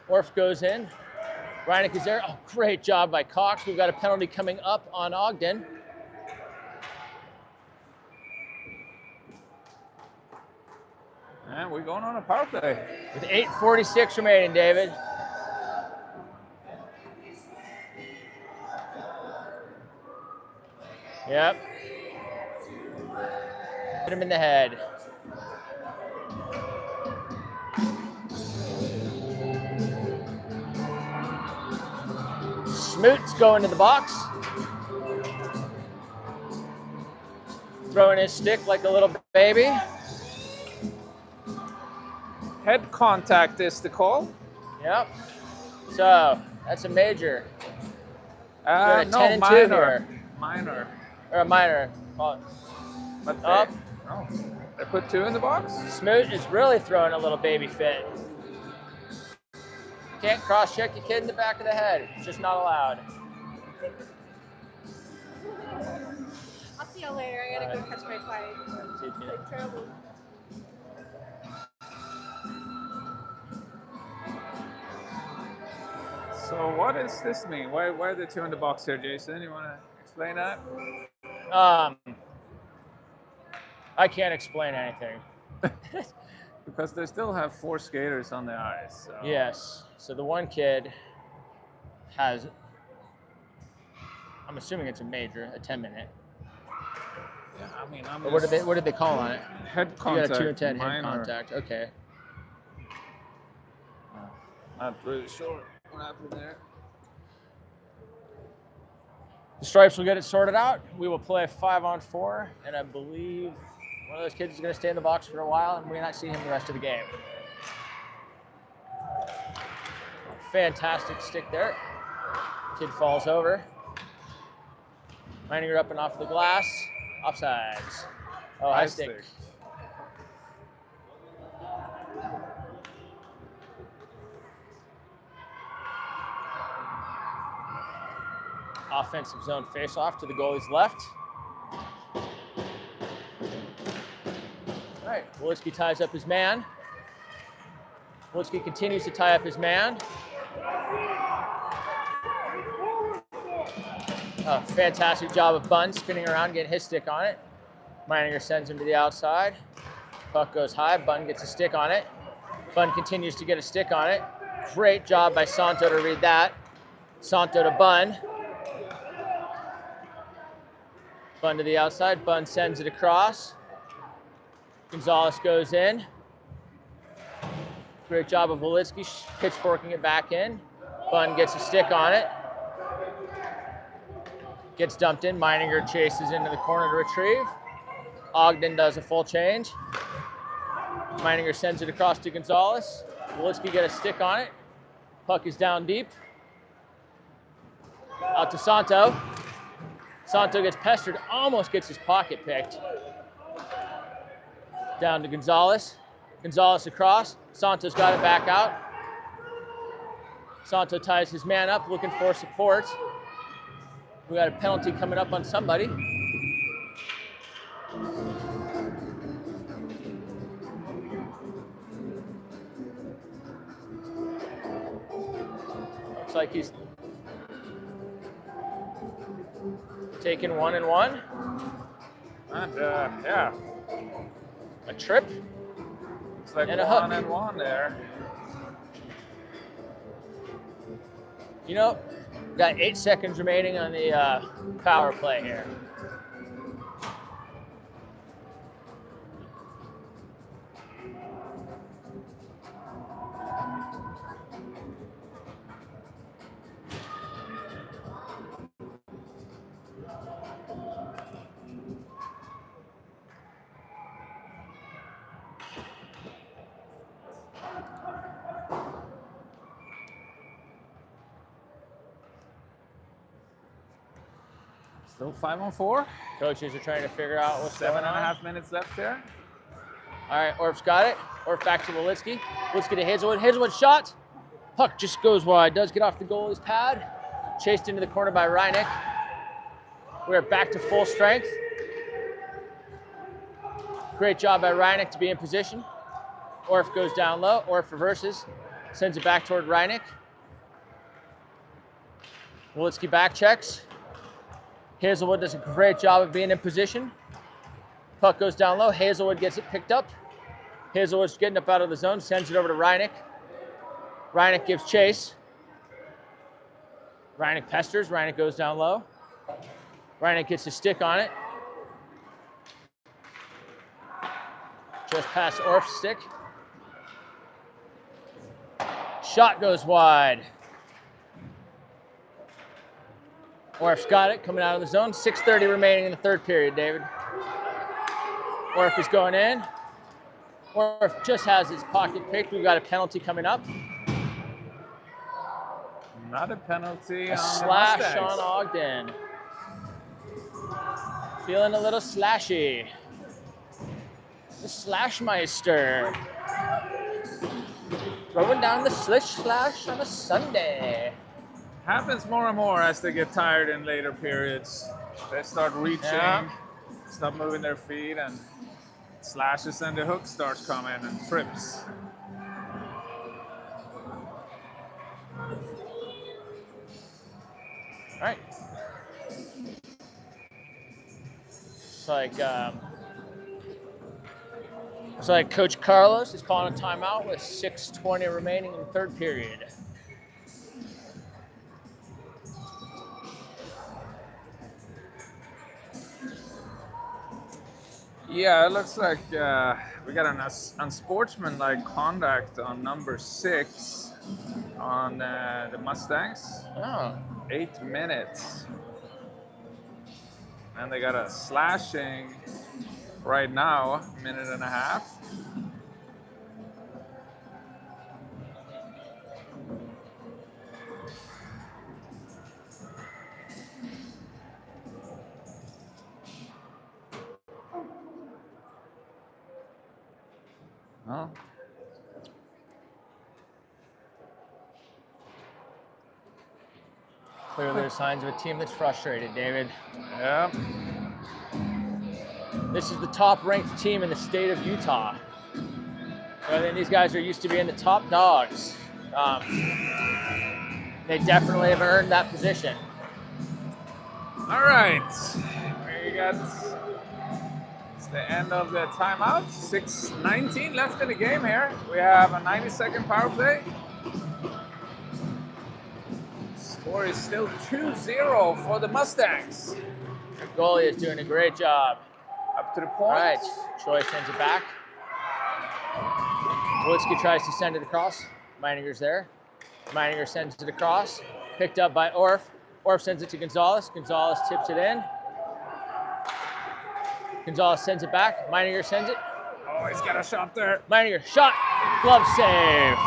Orff goes in. Reineck is there. Oh, great job by Cox. We've got a penalty coming up on Ogden. And we're going on a power play. With 8:46 remaining, David. Yep. Hit him in the head. Smoot's going to the box. Throwing his stick like a little baby. Head contact is the call. Yep. So that's a major. No, 10 and 2 minor. here. Minor. Or a minor. Oh, But up. They put 2 in the box? Smoot is really throwing a little baby fit. Can't cross-check your kid in the back of the head. It's just not allowed. I'll see y'all later. I gotta go catch my flight. See you, Tina. Safe travels. So what does this mean? Why are the 2 in the box here, Jason? You want to explain that? I can't explain anything. Because they still have 4 skaters on the ice. So. Yes. So the one kid has, I'm assuming it's a major, a 10-minute. Yeah, I mean, What did they call on it? Head You contact. got a 2 and 10 head minor. contact. Okay. Not really sure what happened there. The Stripes will get it sorted out. We will play 5-on-4, and I believe one of those kids is going to stay in the box for a while, and we may not see him the rest of the game. Fantastic stick there. Kid falls over. Mininger up and off the glass. Offsides. Oh, high stick. Offensive zone face-off to the goalie's left. All right, Wolski ties up his man. Wolski continues to tie up his man. Oh, fantastic job of Bunn spinning around, getting his stick on it. Meininger sends him to the outside. Puck goes high. Bunn gets a stick on it. Bunn continues to get a stick on it. Great job by Santo to read that. Santo to Bunn. Bunn to the outside. Bunn sends it across. Gonzalez goes in. Great job of Wolitsky pitchforking it back in. Bunn gets a stick on it. Gets dumped in. Meininger chases into the corner to retrieve. Ogden does a full change. Meininger sends it across to Gonzalez. Wolitsky get a stick on it. Puck is down deep. Out to Santo. Santo gets pestered, almost gets his pocket picked. Down to Gonzalez. Gonzalez across. Santo's got it back out. Santo ties his man up, looking for support. We got a penalty coming up on somebody. Looks like he's taking 1-1. And yeah, A trip. it's like And a hook. 1-1 there. You know, got 8 seconds remaining on the power play here. Still 5-on-4. Coaches are trying to figure out what's going on. 7.5 minutes left there. All right, Orf's got it. Orf back to Wolitsky. Wolitsky to Hazelwood. Hazelwood shot. Puck just goes wide. Does get off the goalie's pad. Chased into the corner by Reineck. We're back to full strength. Great job by Reineck to be in position. Orf goes down low. Orf reverses. Sends it back toward Reineck. Wolitsky back checks. Hazelwood does a great job of being in position. Puck goes down low. Hazelwood gets it picked up. Hazelwood's getting up out of the zone, sends it over to Reineck. Reineck gives chase. Reineck pesters. Reineck goes down low. Reineck gets a stick on it. Just past Orf's stick. Shot goes wide. Orf's got it, coming out of the zone. 6:30 remaining in the third period, David. Orf is going in. Orf just has his pocket picked. We've got a penalty coming up. Not a penalty A on slash the Mustangs. on Ogden. Feeling a little slashy. The Slashmeister. Throwing down the slish slash on a Sunday. Happens more and more as they get tired in later periods. They start reaching, stop moving their feet, and slashes and the hook starts coming and trips. All right. It's like Coach Carlos is calling a timeout with 6:20 remaining in the third period. Yeah, it looks like we got an unsportsmanlike conduct on number 6 on the Mustangs. Oh. 8 minutes. And they got a slashing right now, 1.5 minutes. Well, Clearly there's signs of a team that's frustrated, David. yeah. This is the top-ranked team in the state of Utah. So I think these guys are used to being the top dogs. They definitely have earned that position. All right. We got it's the end of the timeout. 6:19 left in the game here. We have a 90-second power play. Score is still 2-0 for the Mustangs. The goalie is doing a great job. Up to the All point. right, Troy sends it back. Wolitsky tries to send it across. Meininger's there. Meininger sends it across. Picked up by Orf. Orf sends it to Gonzalez. Gonzalez tips it in. Gonzalez sends it back. Meininger sends it. Oh, he's got a shot there. Meininger, shot. Glove save.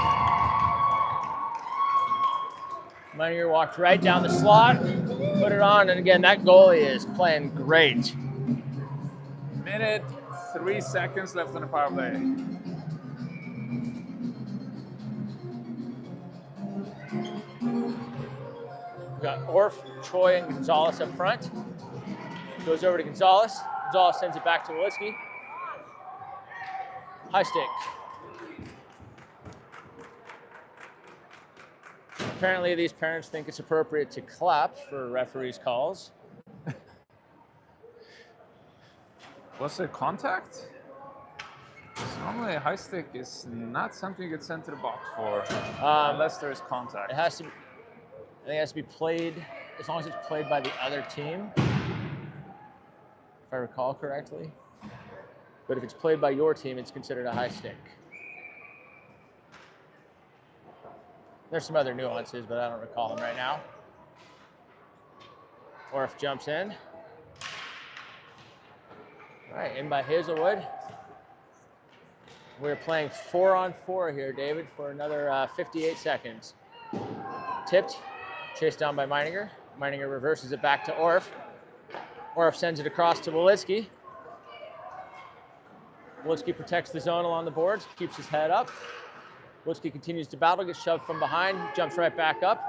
Meininger walked right down the slot. Put it on, and again, that goalie is playing great. 1:03 seconds left on the power play. We've got Orf, Troy, and Gonzalez up front. Goes over to Gonzalez. Gonzalez sends it back to Wolitsky. High stick. Apparently, these parents think it's appropriate to clap for referees' calls. Was there contact? Normally a high stick is not something you get sent to the box for, unless there is contact. It has to. I think it has to be played as long as it's played by the other team, if I recall correctly. But if it's played by your team, it's considered a high stick. There's some other nuances, but I don't recall them right now. Orf jumps in. All right, in by Hazelwood. We're playing 4-on-4 here, David, for another 58 seconds. Tipped, chased down by Meininger. Meininger reverses it back to Orf. Orf sends it across to Wolitsky. Wolitsky protects the zone along the boards, keeps his head up. Wolitsky continues to battle, gets shoved from behind, jumps right back up.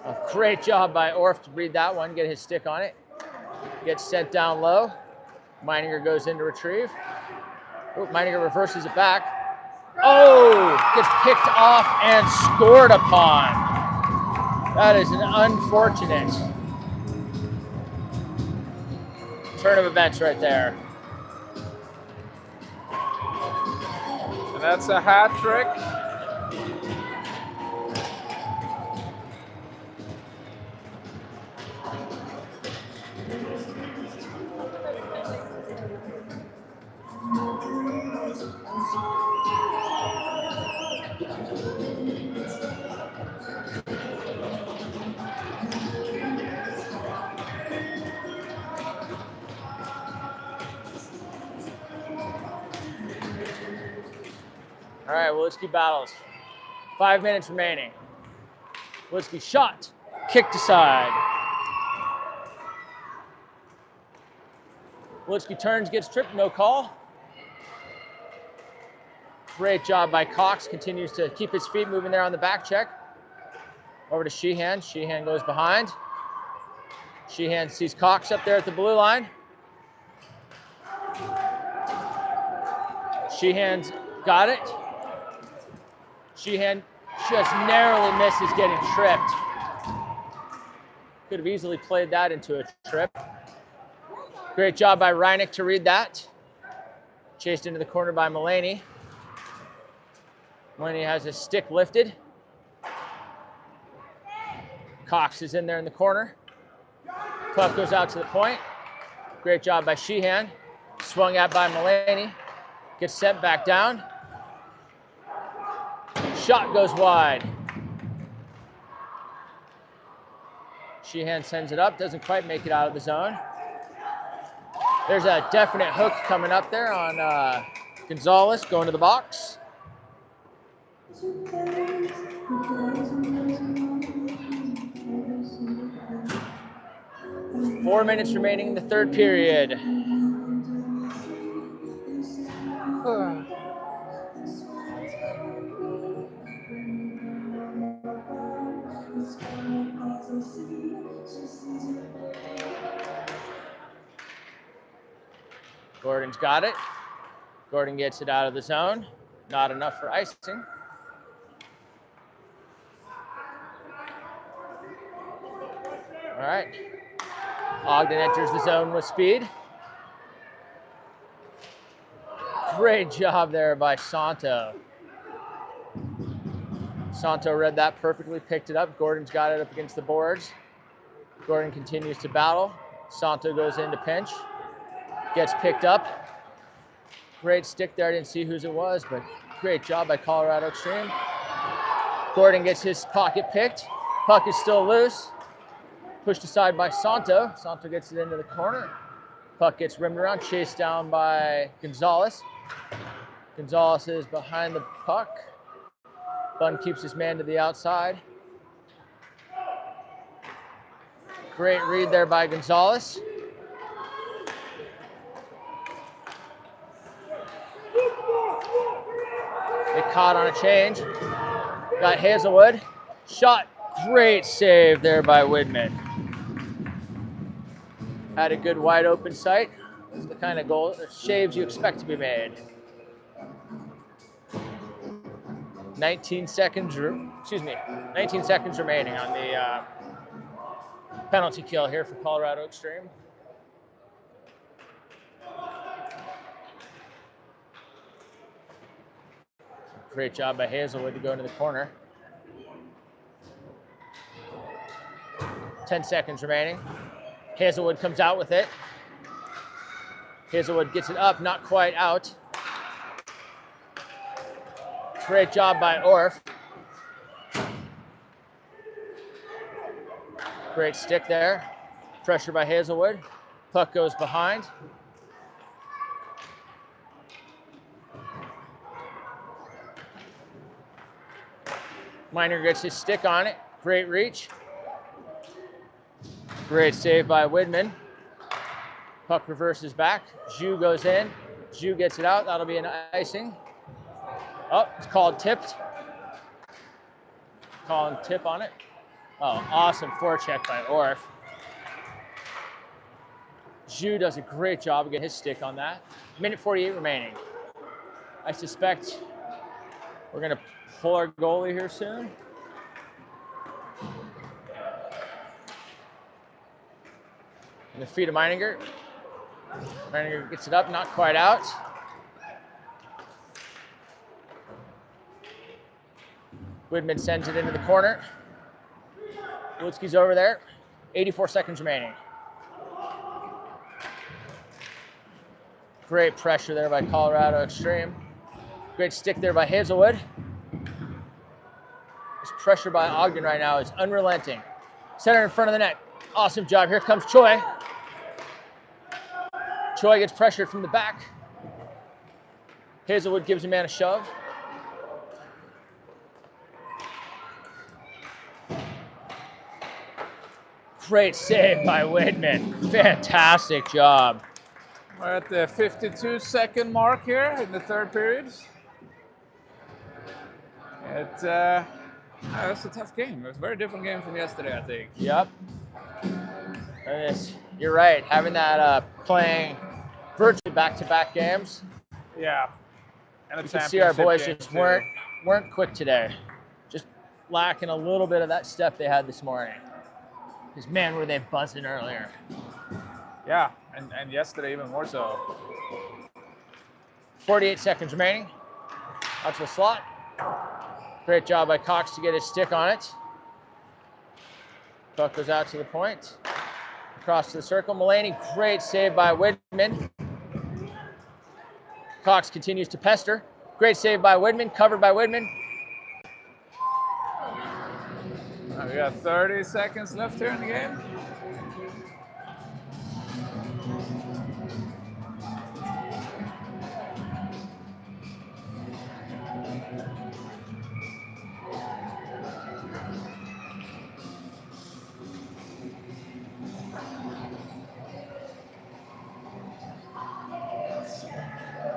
A great job by Orf to read that one, get his stick on it. Gets sent down low. Meininger goes in to retrieve. Oh, Meininger reverses it back. Oh, gets picked off and scored upon. That is an unfortunate turn of events right there. And that's a hat trick. All right, Wilitsky battles. 5 minutes remaining. Wilitsky shot, kicked aside. Wilitsky turns, gets tripped, no call. Great job by Cox, continues to keep his feet moving there on the back check. Over to Sheehan, Sheehan goes behind. Sheehan sees Cox up there at the blue line. Sheehan's got it. Sheehan just narrowly misses getting tripped. Could have easily played that into a trip. Great job by Reineck to read that. Chased into the corner by Mulaney. Mulaney has his stick lifted. Cox is in there in the corner. Puck goes out to the point. Great job by Sheehan. Swung at by Mulaney. Gets sent back down. Shot goes wide. Sheehan sends it up, doesn't quite make it out of the zone. There's a definite hook coming up there on Gonzalez going to the box. Four minutes remaining in the third period. Gordon's got it. Gordon gets it out of the zone. Not enough for icing. All right. Ogden enters the zone with speed. Great job there by Santo. Santo read that perfectly, picked it up. Gordon's got it up against the boards. Gordon continues to battle. Santo goes into pinch. Gets picked up. Great stick there. I didn't see whose it was, but great job by Colorado Extreme. Gordon gets his pocket picked. Puck is still loose. Pushed aside by Santo. Santo gets it into the corner. Puck gets rimmed around, chased down by Gonzalez. Gonzalez is behind the puck. Bunn keeps his man to the outside. Great read there by Gonzalez. It caught on a change. Got Hazelwood. Shot. Great save there by Widman. Had a good wide open sight. This is the kind of goal, shaves you expect to be made. 19 seconds remaining on the penalty kill here for Colorado Extreme. Great job by Hazelwood to go into the corner. 10 seconds remaining. Hazelwood comes out with it. Hazelwood gets it up, not quite out. Great job by Orff. Great stick there. Pressure by Hazelwood. Puck goes behind. Miner gets his stick on it. Great reach. Great save by Widman. Puck reverses back. Zhu goes in. Zhu gets it out. That'll be an icing. Oh, it's called tipped. Calling tip on it. Oh, awesome forecheck by Orff. Zhu does a great job of getting his stick on that. Minute 48 remaining. I suspect we're going to pull our goalie here soon. In the feet of Meininger. Meininger gets it up, not quite out. Widman sends it into the corner. Lutski's over there. 84 seconds remaining. Great pressure there by Colorado Extreme. Great stick there by Hazelwood. This pressure by Ogden right now is unrelenting. Center in front of the net. Awesome job. Here comes Choi. Choi gets pressured from the back. Hazelwood gives a man a shove. Great save by Widman. Fantastic job. We're at the 52-second mark here in the third period. It's a tough game. It was a very different game from yesterday, I think. Yep. You're right. Having that playing virtually back-to-back games. Yeah. And you can see our boys just weren't quick today. Just lacking a little bit of that step they had this morning. Because man, were they buzzing earlier. Yeah, and yesterday even more so. 48 seconds remaining. Out to the slot. Great job by Cox to get his stick on it. Puck goes out to the point. Across to the circle. Mulaney, great save by Widman. Cox continues to pester. Great save by Widman, covered by Widman. We got 30 seconds left here in the game.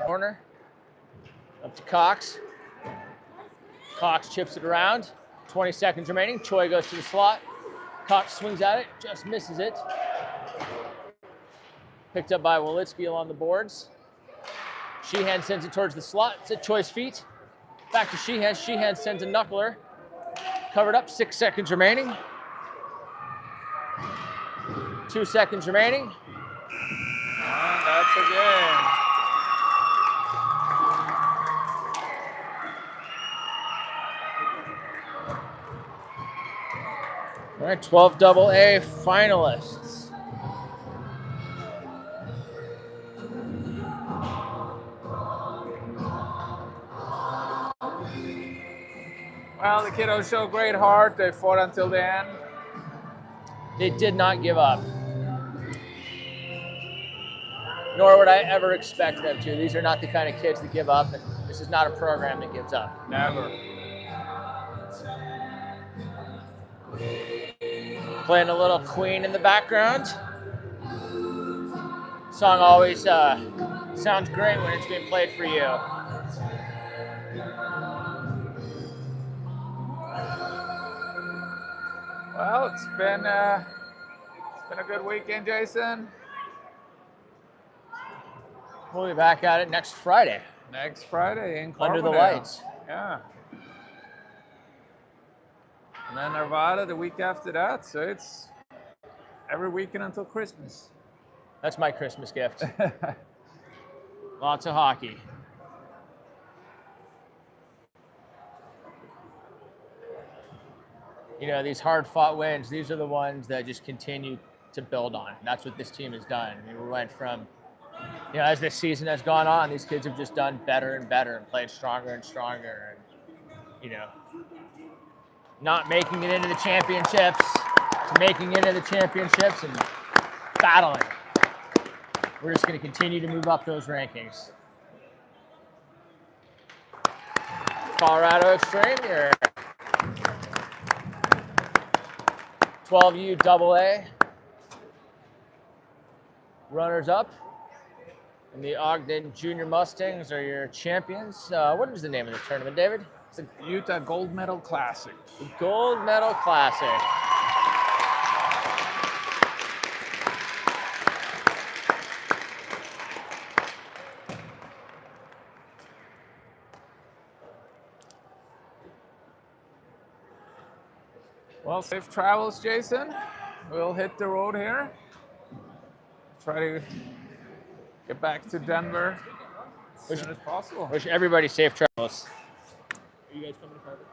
Corner. Up to Cox. Cox chips it around. 20 seconds remaining. Choi goes to the slot. Cox swings at it, just misses it. Picked up by Wolitsky along the boards. Sheehan sends it towards the slot. It's at Choi's feet. Back to Sheehan. Sheehan sends a knuckler. Covered up, 6 seconds remaining. 2 seconds remaining. And that's a game. All right, 12 AA finalists. Well, the kiddos show great heart. They fought until the end. They did not give up. Nor would I ever expect them to. These are not the kind of kids that give up, and this is not a program that gives up. Never. Playing a little Queen in the background. Song always sounds great when it's being played for you. Well, it's been a good weekend, Jason. We'll be back at it next Friday. Next Friday in Carbondale. Under the lights. Yeah. And then Nevada the week after that. So it's every weekend until Christmas. That's my Christmas gift. Lots of hockey. You know, these hard-fought wins, these are the ones that just continue to build on. That's what this team has done. I mean, we went from, you know, as this season has gone on, these kids have just done better and better and played stronger and stronger. And, you know, not making it into the championships to making it into the championships and battling. We're just going to continue to move up those rankings. Colorado Extreme, your 12U AA runners up. And the Ogden Junior Mustangs are your champions. What is the name of this tournament, David? It's the Utah Gold Medal Classic. The Gold Medal Classic. Well, safe travels, Jason. We'll hit the road here. Try to get back to Denver as soon as possible. Wish everybody safe travels. Are you guys coming to Harvard?